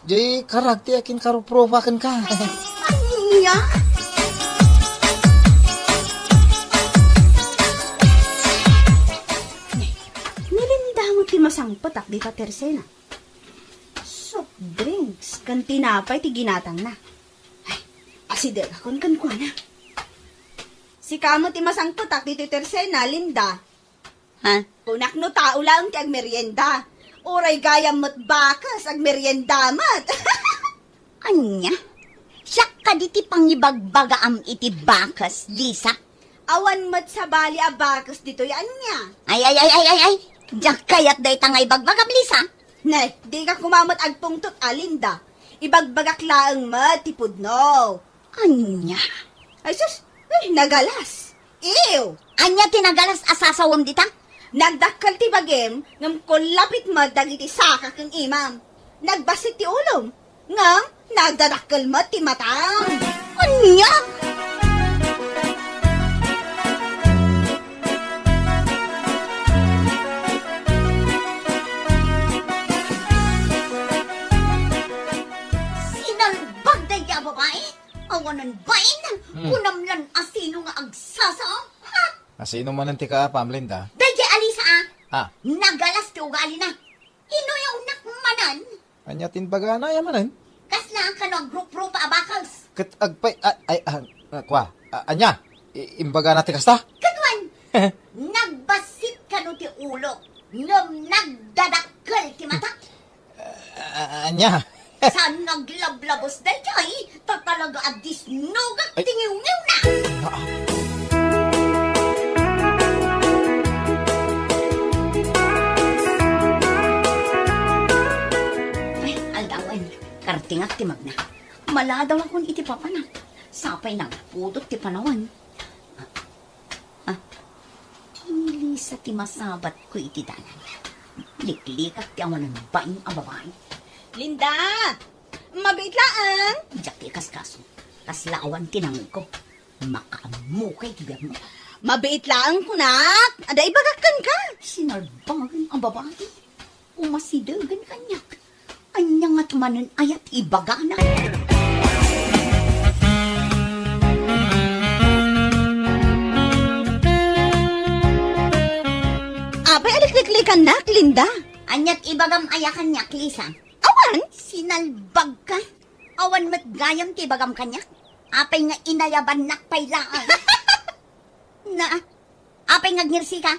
Jay, karag ti akin karupropa kan ka. Anya? Nilindamot ti masangpatak di ta tersena. Soft drinks, kan tinapay ti ginatang na. Ay, asider akon kan kwa na. Si kamo ti masangpatak di ti tersena, Linda. Ha? Kunak no tao lang ti agmerienda. Uray gayam mo't bakas agmerienda mat. Anya? Siyak ka di ti pangibagbagaam iti bakas, Lisa. Awan mat sa bali a bakas dito yan niya. Ay. Diyak kayat day tangay bagbagam, Lisa. Nay, di ka kumamot agpungtot, Alinda. Ibagbagak laang mat, tipudno. Anya? Ay sus, nagalas. Ew! Anya tinagalas asasawam dita? Nagdakkal ti bagem, ngam kulapit mat dagiti saka kang imam. Nagbasit ti ulom, ngam nagdadakkel mat ti matang. Anya? Sinalbag day ya babae? Awanan bain? Kunamlan asino nga agsasaw? Ha? Asino man ang tika, Linda? Dayjay Alisa Nagalas ti ugali na. Inuyaw nakmanan. Anyat imbaga na yamanan. Kaslaan ka no agrup-rupa abakals. Kat agpay, anya, imbaga na ti kasta? Katwan, nagbasit ka no ti ulo. Nagdadakkel ti mata. Anya. Saan naglablabos dayjay? Tatalaga adis nugag tingiw-ngiw na. Kartingak ti magna. Maladaw akong iti papanak. Sapay nang pudot ti panawan. Lisa ti masabat ko iti danan. Liklikak ti awan ng baing ang babae. Linda! Mabait laang! Diyak ti kaskaso. Kaslaawan tinangin ko. Makaamukay ti mo. Mabait laang kunak! Ada ibagakan ka! Sinalbagan ang babae. Umasidagan kanyak. Anya nga tumanan ayat ibaga na. Apay alikliklikan na, Linda. Anyat ibagam ayakan niya, Lisa. Awan? Sinalbag ka. Awan mat gayam ti ibagam kanyak. Apay nga inayaban nakpaylaan. Na, apay nga gnirsi ka.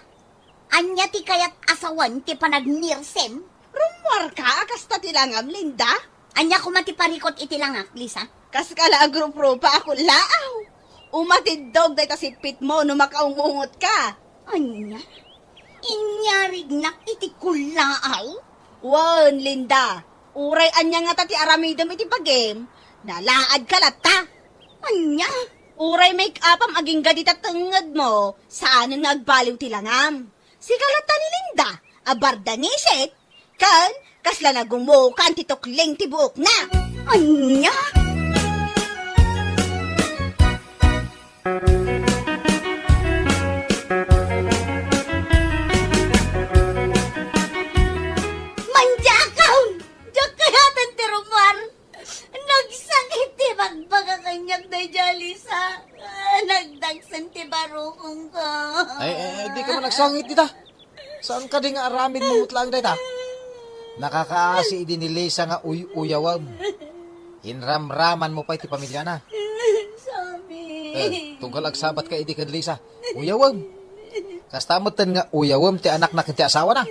Anya ti kayat asawan ti panagnirsim. Rumwar ka, kasta tilangam, Linda. Anya ko matiparikot itilangak, Lisa. Kas kala agrup-ro pa ako laaw. Umatid dog day tasipit mo no makaungungot ka. Anya? Inyarig nak iti kulaaw. Wan, Linda. Uray anya nga tati aramidam iti pagem. Nalaad ka lata. Anya? Uray make-upam aging gadita tengad mo. Saan nga agbaliw tilangam? Si kalata ni Linda. Abarda nisit. Kan, kasla na gumukan ti tukling ti buok na. Anya? Manjakaw! Diyak kayatan ti Romar. Nagsakit ti magbaga kanyang na Jalisa. Nagdagsan ti barukong ko. Di ka man nagsangit dita. Saan ka di nga aramid mo utlang dita? Nakakaasi din ni Lisa nga uyawam. Inramraman mo pa iti pamilya na. Sabi. Tungkol agsabat ka iti kan Lisa. Uyawam. Kastamutan nga uyawam ti anak na ti asawa na.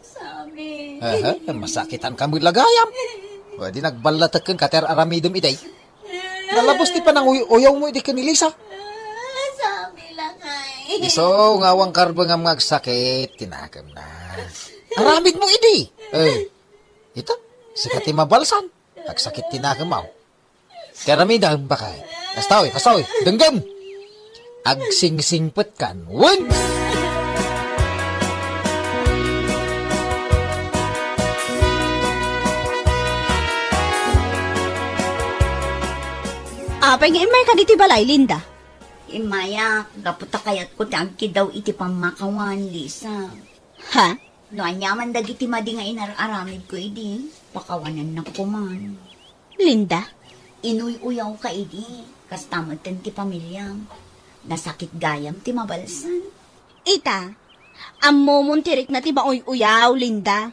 Sabi. Masakitan kami lagayam. Di nagbalatakan kater aramidom iday. Nalabos ti panang uyaw mo iti kan ni Lisa. Sabi lang ay. Iso ngawang karbo nga magsakit. Tinagam na. Aramid mo idi. Ito, sikat ti mabalsan. Agsakit tinagam mo. Karamidam bakay. Kastawi, denggam. Agsingsingpet kan. Wun! Apay nga imay ka diti balay, Linda. Imaya, gaputa kayat ko tagki daw iti pamakawan, Lisa. Ha? No, anyaman dagiti madi nga inararamid ko idi. Pakawanan na ko man. Linda? Inuy-uyaw ka idi. Kastamad ti pamilya. Nasakit gayam ti mabalsan. Ita, ammo muntirik na ti baoy-uyaw, Linda.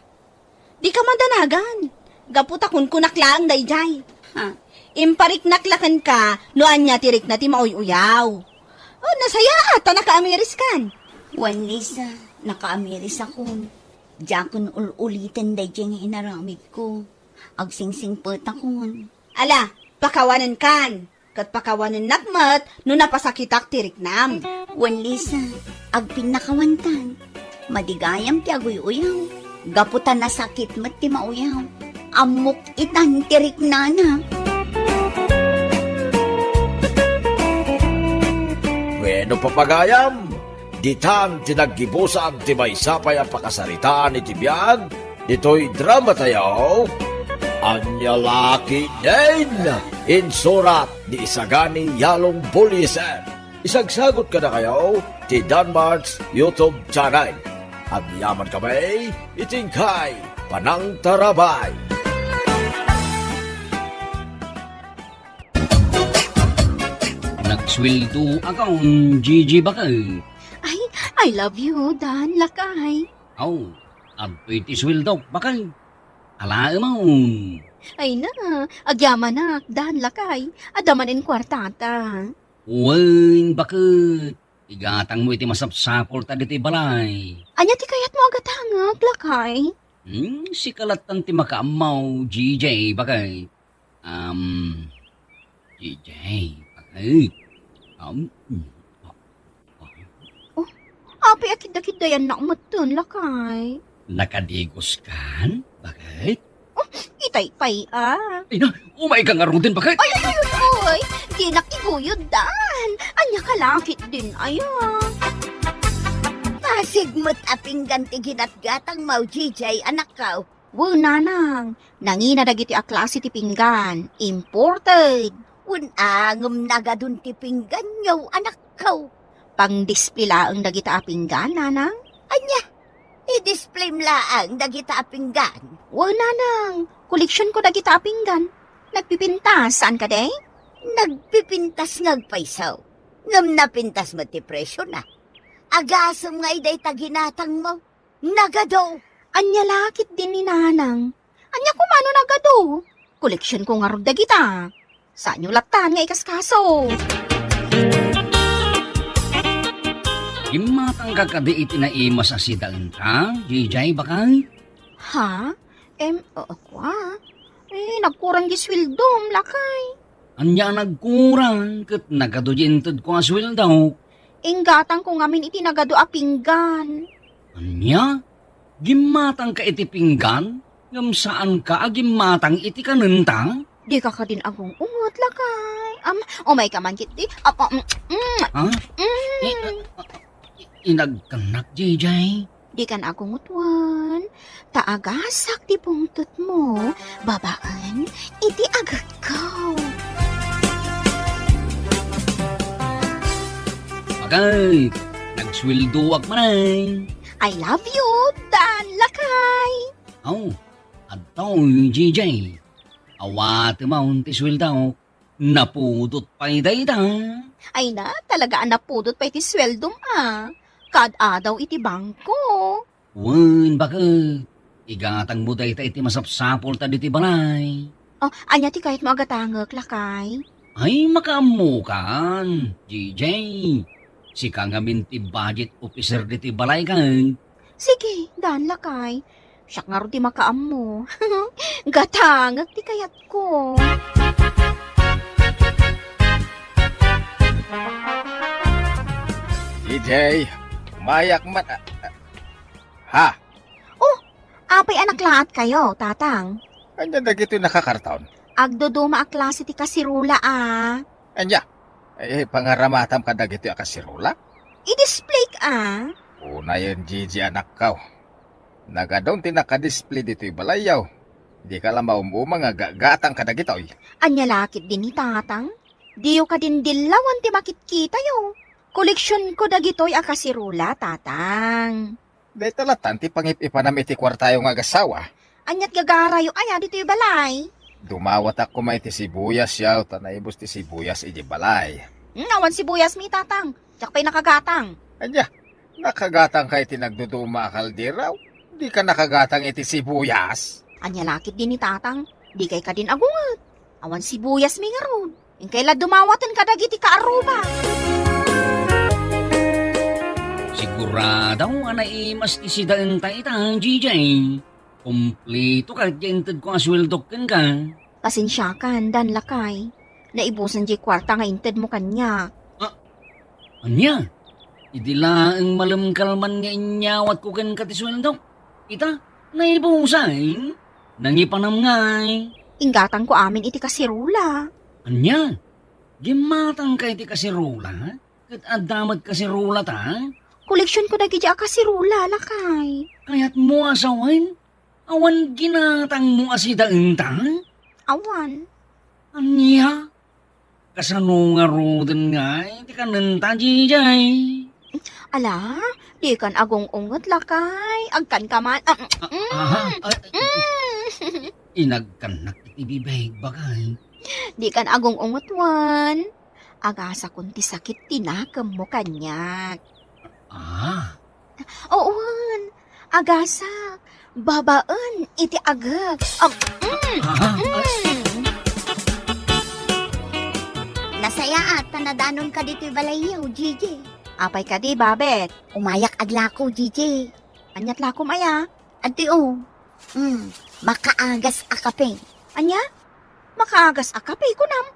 Di ka madanagan. Gaputa kun kunaklaan dayjay. Ha? Imparik naklakan ka, noan niya tirik na ti maoy-uyaw. Oh, nasaya ata naka-amiris kan. Wan, Lisa, naka-amiris ako. Diakon ulitin day nga inaramid ko. Agsingsing pot ako. Ala, pakawanan kan. Kat pakawanan nakmat, no napasakitak tirik nam. Wan, Lisa, agpinakawantan. Madigayam ti aguy-uyaw. Gaputan na sakit mat ti mauyaw. Amok itan tirik na. Bueno papagayam, ditan tinaggibusan ti maysapay ang pakasaritaan ni Tibiyag, dito'y drama tayo, Anyalaki din, insurat ni Isagani Yalong Bulisan. Isagsagot ka na kayo, ti Danmar's YouTube channel. Agyaman kami, itingkay, Panang Tarabay. Nagsweldo akong Gigi bakay. Ay, I love you, Dan Lakay. Aw, ado'y ti sweldo bakay. Ala mo. Ay na, agyaman na, Dan Lakay. Adaman in kwartata. Uwain bakit. Igatang mo iti masapsapol ta diti balay. Anya ti kayat mo agatangag, Lakay. Si kalatan ti makaamaw, GJ bakay. GJ bakay. Api akid-akidayan na umatun, Lakay. Nakadigos kan? Bakit? Itay pay, ah. Ay na, umay ka nga rin din bakit? Ay, di nakiguyod, Dan. Anya kalakit din, ayan. Pasigmot aping ganti ginatgatang mau Gigi, anak ka. Wo, nanang. Nangina dagiti a klase ti pinggan. Imported. Unangom nagadun ti pinggan yaw, anak ka. Pang-display laang dagita a pinggan, nanang. Anya, i-display mlaang dagita apinggan. Wo, nanang. Koleksyon ko dagita a pinggan. Nagpipintas, saan ka day? Nagpipintas ngagpaisaw. Ngam napintas mo ti presyo na. Agasam nga iday taginatang mo. Nagado. Anya lakit din ni nanang. Anya kumano nagado. Koleksyon ko nga rog dagita. Saan yung latan nga ikaskaso? Imatang kakadi iti na imas asidalan ka, GJ bakay? Ha? Kwa? Nagkurang giswildom, Lakay. Anya nagkurang, kat nagadujintad ko aswil daw. Inggatang ko ngamin iti nagado a pinggan. Anya? Gimatang ka iti pinggan? Ngam saan ka gimatang iti kanentang? Di ka din agong ungot lakay. May kaman kiti. Ha? Inagkanak, Jijay. Di kan akong utwan. Taagasak ti pungtot mo. Babaan, iti agak ko. Agay, nagswilduwag manay. I love you, Dan Lakay. Oh, adto, Jijay. Awat maun ti swildaw. Napudot pa'y dayda. Ay na, talaga napudot pa iti sweldo Kad-a daw iti bangko. Wen, bakit? Igatang mo dayta iti masapsapol ta diti balay. Anya ti kahit mo agatangak, Lakay. Ay, makaamukan. JJ, si kangamin ti budget officer diti balay kan. Sige, Dan Lakay. Siyak nga ro ti makaam mo. Gatangak ti kayat ko. DJ, umayak man. Ha? Apay anak lahat kayo, tatang. Anya dagito nakakartaon? Agdoduma a klase ti kasirula Anya? Pangaramatam ka dagito akasirula? I-display Una yun, Gigi, anak kaw. Nagadong tinaka-display dito'y balayaw. Di ka lang maumuma nga gagatang ka dagito'y. Anya lakit din ni tatang. Diyo ka din dilawan ti makit-kita yo. Koleksyon ko dagitoy a kasirula, tatang. Dahil talatan ti pangip-ipanam iti kwartayo nga agasawa. Anyat gagarayo aya dito'y balay. Dumawat ako may ti sibuyas yaw, tanaybos ti sibuyas iti balay. Awan sibuyas mi tatang. Tsak pa'y nakagatang. Anya, nakagatang ka iti nagduduma kaldiraw. Di ka nakagatang iti sibuyas. Anya lakit din ni tatang. Di kay ka din agungat. Awan sibuyas mi nga ron. Yung kaila dumawatan ka dagiti kaaruba. Siguradaw anaimas ti sidaan ta itang JJ. Kompleto ka jentad ko aswildok ka. Pasensyakan, Dan Lakay. Naibusan di kwarta nga inted mo kanya. Anya? Idila ang malamkalman nga inyawat ko kan katiswildok. Ita, naibusan. Nangipanam ngay. Inggatang ko amin iti kasirula. Anya? Gimatang ka iti kasirula? Kat adamat kasirula ta? Koleksyon ko dagiti a kasirula, Lakay. Kaya't mo asawan? Awan ginatang mo asidaan ta? Awan. Anya? Kasano nga roden nga, hindi ka nanta, Jijay. Ala, di kan agong ungot, Lakay. Agkan ka man. Inagkanak iti bibig bagay. Di kan agong ungot, wan. Agasa kunti sakit tinakam mo kanyak. Oo, wan. Agasa. Babaan iti agag. Nasaya at tanadanon ka dito'y balayaw, Gigi. Apay ka di, Babet. Umayak aglako, Gigi. Anyat lako maya. Ati makaagas akapeng. Anya? Makaagas a kape ko nam.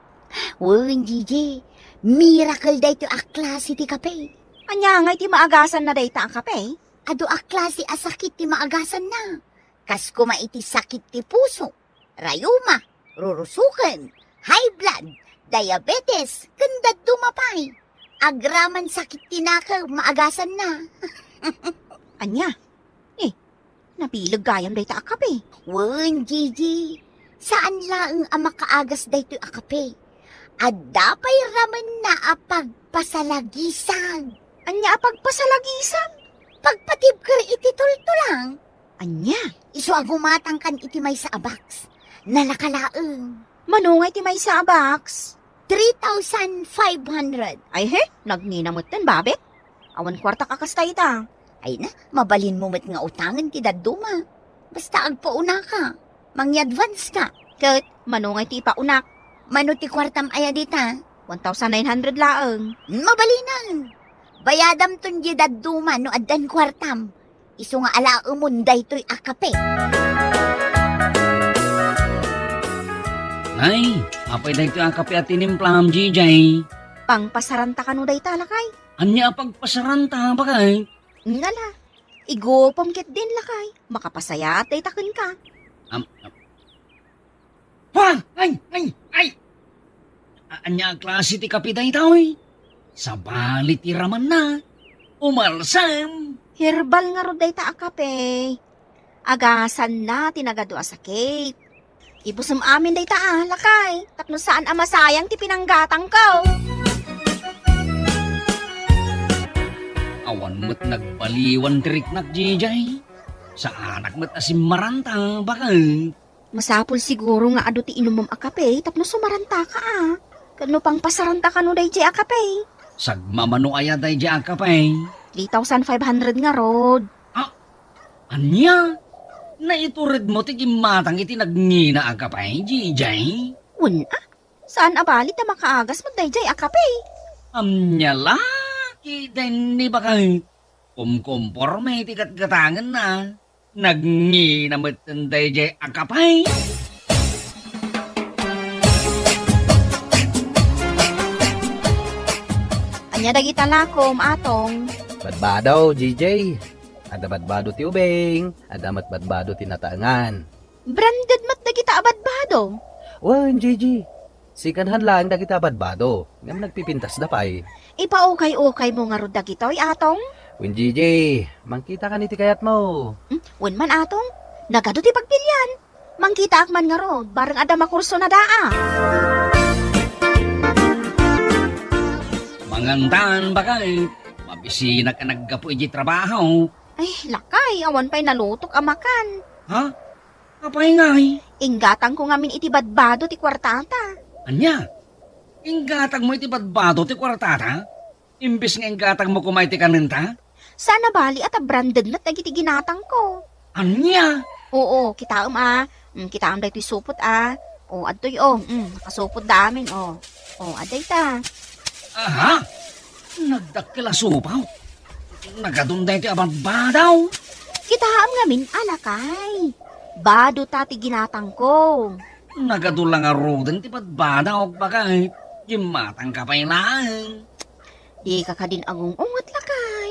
Wen, Gigi. Miracle day to a klase ti kape. Anya nga iti maagasan na dayta ang kape. Ado a klase a sakit ti maagasan na. Kas kuma iti sakit ti puso, rayuma, rurusukan, high blood, diabetes, kandad dumapay. Agraman sakit ti naka maagasan na. Anya? Nabilag gayam dayta ang kape. Wen, Gigi. Saan laeng ang makaagas dayto a kape? Adapay raman na apagpasalagisan. Anya apagpasalagisan? Pagpatib ka iti tultulang. Anya? Isu agumatang kan iti may sa abaks. Nalakalaeng. Manungay ti may sa abaks. 3,500. Ay nagninamot tan, Babet. Awan kwarta kakastay ta. Ay na, mabalin mo met nga utangan ti daduma. Basta agpauna ka. Mangi-advance ka. Kat, manungay ti paunak. Mano ti kwartam aya dita? 1,900 laeng. Mabalinan. Bayadam ton di daduma no addan kwartam. Isu nga alaumon daytoy akape. Nay, apay dahito ang kape at tinimplam, Jijay. Pangpasaranta ka no dayta, Lakay. Anya pagpasaranta bagay. Ngala, Igupom kit din lakay. Makapasaya at taken ka. Ay! Anya klase ti kapitay tao eh. Sa balit ti raman na. Umalsam. Herbal nga roday ta akape. Agasan na tinagadwa sa cake. Ibusum amin day ta lakay. Tapno saan amasayang ti pinanggatang ko. Awan mo't nagbaliwan tirik nak jijay. Sa anak mo't asim maranta bakal. Masapul siguro nga ado ti inumom akape. Tapno sumaranta ka Kano pang pasaranta ka no day jay akape. Sagmamano aya day di akapay. 3,500 nga rod. Anya? Na iturid mo ti gimatang iti nagngina akapay, jijay? Saan abalit na makaagas mo day jay akape? Amnya laki din ni bakay. Kumkumporme ti katgatangan na. Nagngina mo day jay akapay. Anya dagita lakom atong. Badbadaw, GJ. Ada badbado ti ubeng, ada badbado ti nataangan. Branded mat dagita abadbado. Wan, GJ. Sikanhan lang dagita badbado. Ngam nagpipintas da pay. Ipaukay-ukay mo nga rod dagitoy atong. Wan, GJ. Mangkita ka ni ti kayat mo. Wan man atong. Nagado ti pagpilyan. Mangkita akman nga rod, bareng ada makurso na daa. Mangantan bakay. Mabisina ka naggapo iji trabaho. Ay, lakay, awan pa'y nalutok amakan. Ha? Kapay ngay. Inggatang ko ngamin iti badbado ti kwartata. Anya? Inggatag mo iti badbado ti kwartata? Imbis nga inggatag mo kumay ti kanenta? Sana bali at branded na tagiti ginatang ko. Anya? Oo, kitaam kitaam da ito'y supot O, adto'y nakasupot damin O, aday ta. Aha? Nagdakila supaw. Nagadunday ti abadbadaw. Kitaam ngamin alakay. Bado tati ginatang ko. Nagadulang arudan ti badbadaw bakay. Gimatang kapay lang. Di ka din agong ungat lakay.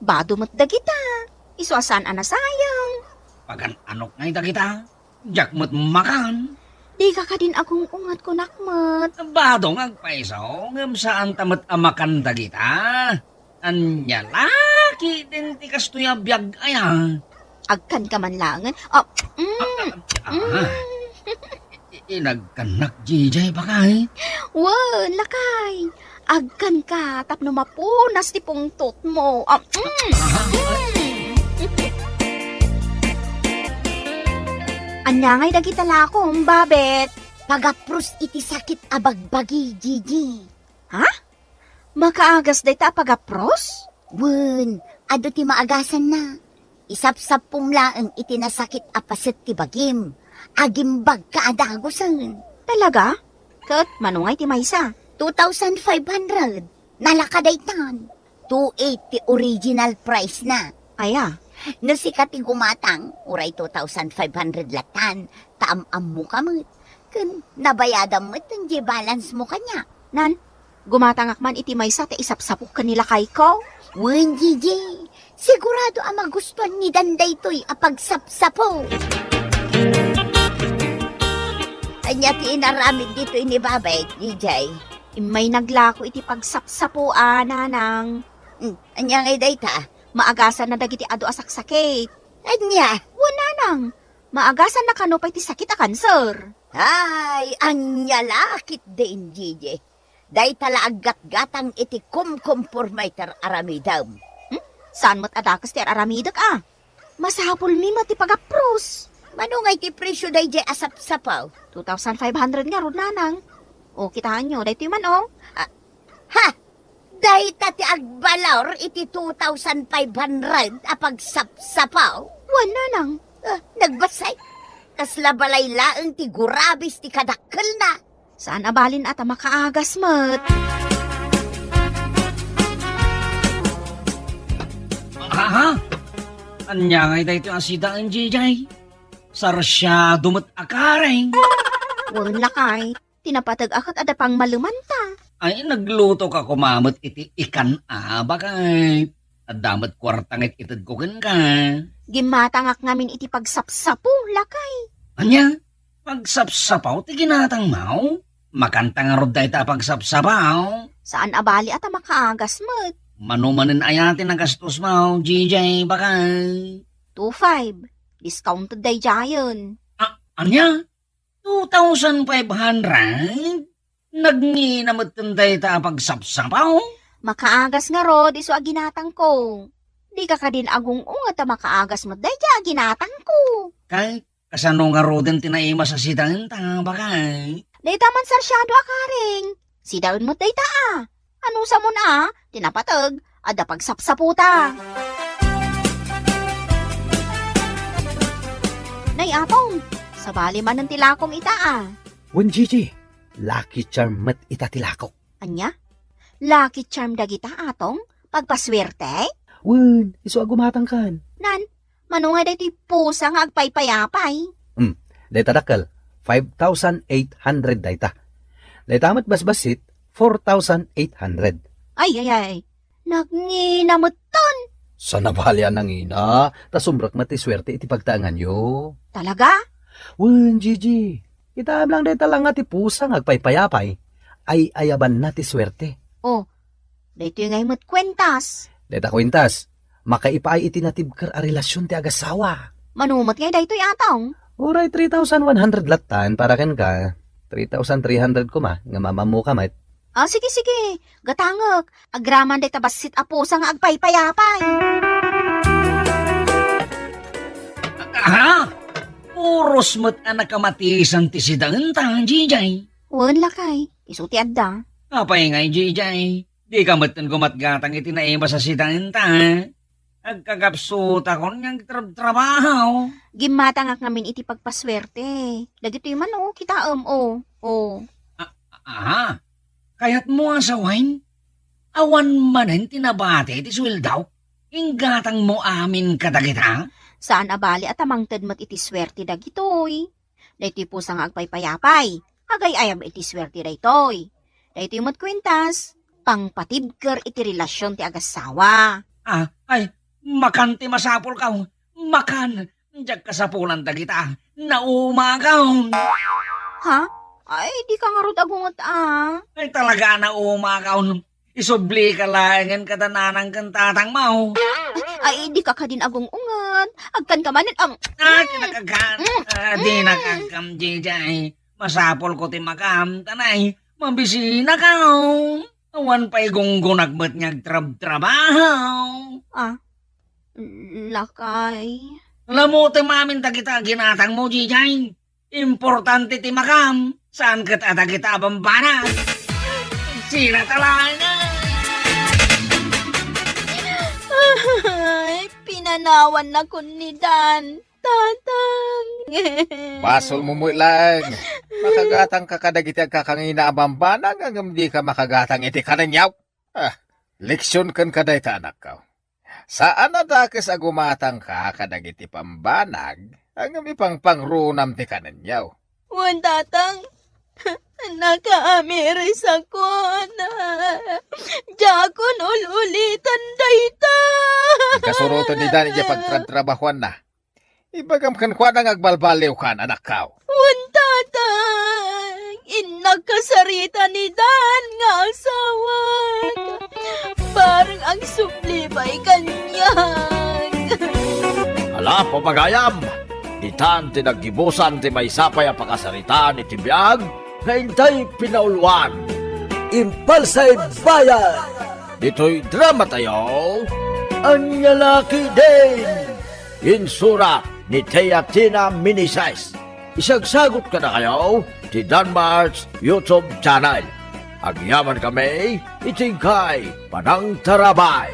Bado mat dagita. Isuasan anasayang. Pagan anok ngay dagita. Jak mo't makan. Di ka din agong ungat ko nakmat. Badong agpaisaw. Ngam saan tamat amakan dagita. Anya laki din ti kastuya biyag aya. Agkan ka man langan. Inagkanak jijay bakay. Wan, lakay. Agkan ka, tapno mapunas ti pungtot mo. Anyangay dagita lakom, babet. Pagaprus iti sakit abagbagi, Gigi. Ha? Makaagas day ta pagapros? Wen, ado ti maagasan na. Isapsap pumlaang iti nasakit apaset ti bagim. Agimbag ka adagosan. Talaga? Kat, manungay ti maysa. 2,500. Nalakaday tan. 280 original price na. Aya. No sikat ti gumatang, uray 2,500 latan. Taam-am mo kamot. Kun nabayadam mo itong balance mo kanya. Nan, gumatangak man iti maysa ti isapsapok kanila kay ko. Wen, Gigi. Sigurado ang magustuhan ni Danday to'y apagsapsapo. Anya ti inaramid dito ni Babay, DJ. May naglako iti pagsapsapo, nanang. Anya ngay day ta? Maagasan na dagiti ado asaksakit. Anya? Nanang. Maagasan na kano pa iti sakit a kanser. Ay, anya lakit din, DJ. Day tala aggat-gatang iti kumkumpormaiter aramidam. Saan mo't adakas ti aramidak Masahapol mi mati pagapros. Manungay ti presyo day jay asap-sapaw. 2,500 nga rod nanang. O, kitaan nyo, day ti man Ha! Day tati agbalor iti 2,500 apagsap-sapaw. Wan nanang. Nagbasay. Kasla balay laeng ti gurabis ti kadakkel na. Saan abalin at makaagas mat? Aha? Anya ngay dahi ito asida ang jijay. Sarsyado mo't akaring. Wan lakay. Tinapatag akat ada pang malumanta. Ay, nagluto ka kumamot iti ikan bakay. At damat kwartangit itad ko ken ka. Gimatangak ngamin iti pagsapsapo, lakay. Anya, pagsapsapaw ti ginatang mau. Makanta nga rod dayta pagsapsapaw. Saan abali at makaagas mo't? Manumanin ayatin ang gastos mau, GJ, bakay. 2,500. Discounted day jayon. Anya? 2,500? Nagnginamot dayta pagsapsapaw? Makaagas nga rod, iso aginatang ko. Di ka din agong ungat a makaagas mo, day aginatang ko. Kay, kasano nga rodin tinaima sa sidang ta, bakay. Day taman sarsyado akaring. Si daon mo day ta. Ano sa mo na, tinapatag, ada pagsapsaputa. Nay apong, sabali man ng tilakom ita. Wen Gigi, lucky charm mat itatilako. Anya? Lucky charm dagita atong? Pagpaswerte? Wen, iso agumatang kan. Nan, manungay day ti pusa nga agpaypayapay. Dayta dakal, 5,800 dayta. Dayta mat basbasit, 4,800. Ay. Nagnginamutton. Sa nabalya nang ina, tasumrak mati swerte iti pagtaangan yo. Talaga? Wen Gigi, itaam lang dayta lang nga ti pusa nga agpaypayapay. Ay ayaban na ti swerte. Oh, dayto yung ngaymot kwentas. Dayta kwintas, makaipaay iti natibkar a relasyon ti agasawa. Manumot ngay dayto yatong. Uray 3,100 latan para ken ka. 3,300 kuma, nga mamamu ka mat. Sige. Gatangok. Agraman day tabasit apo sa nga agpaypayapay. Puros mo't anak kamatisan ti sidang ta, GJ. Wan lakay. Isuti adda. Kapay ngay, GJ. Di ka matan gumatgatang itinaima sa sidang ta. Agkagapsuta ko niyang trabaho. Gimatangak ngamin iti pagpaswerte. Dagito yung man kita Oh. Kaya't mo nga sa wine? Awan manen tinabate ti sweldaw. Inggatang mo amin kadagita. Saan abali at amangtad mat iti swerte dagitoy. Daytoy po sa nga agpaypayapay. Agay ayam iti swerte daytoy. Daytoy mat kwintas. Pangpatibker iti relasyon ti agasawa. Makan ti masapol ka. Makan. Diyak kasapulan dagita. Naumagaw. Ha? Ay, di ka nga rod agungot Ay talaga naumagaw. Isubli ka langan katananang kantatang mau. Ay, di ka din agong ungat. Agkan ka manin Kinakagan. Di nakagam, Jijay. Masapol ko ti makam. Tanay, mabisina ka. Awan pa'y gunggunagbat niyag trabaho. Lakay. Lamutin mamin kita ginatang mo, Jijay. Importante ti makam. Saan kita bambana? Sina talaga. Ay, pinanawan na kun ni Dan. Tatang. Pasol mo lang. Makagatang kakadagiti ang kakangina abambana hanggang di ka makagatang iti kananyaw. Leksyon kan kadayta anak ka. Saan na dakis agumatang ka kadagiti pambanag hanggang ipangpangrunam ti kananyaw. Wan tatang. Nakaamiris ako na. Jakon ululitan dayta. Ikasurutan ni Dani dya pagtrabahuan na. Ibagam kan kwa nang agbalbaliw kan anak ka. Wan tatang. Inagkasarita ni Dan nga asawa. Parang ang suplibay kanyang. Ala, pamagayam! Ditan tinaggibusan ti may sapay ang pakasarita ni Tibiyag na intay pinauluan. Impalsay bayan! Dito'y drama tayo, ang lalaki din! Insurat ni Teatina Minisize. Isagsagot ka na kayo ti Danmar's YouTube channel. Agyaman kami, itingkay, panang tarabay.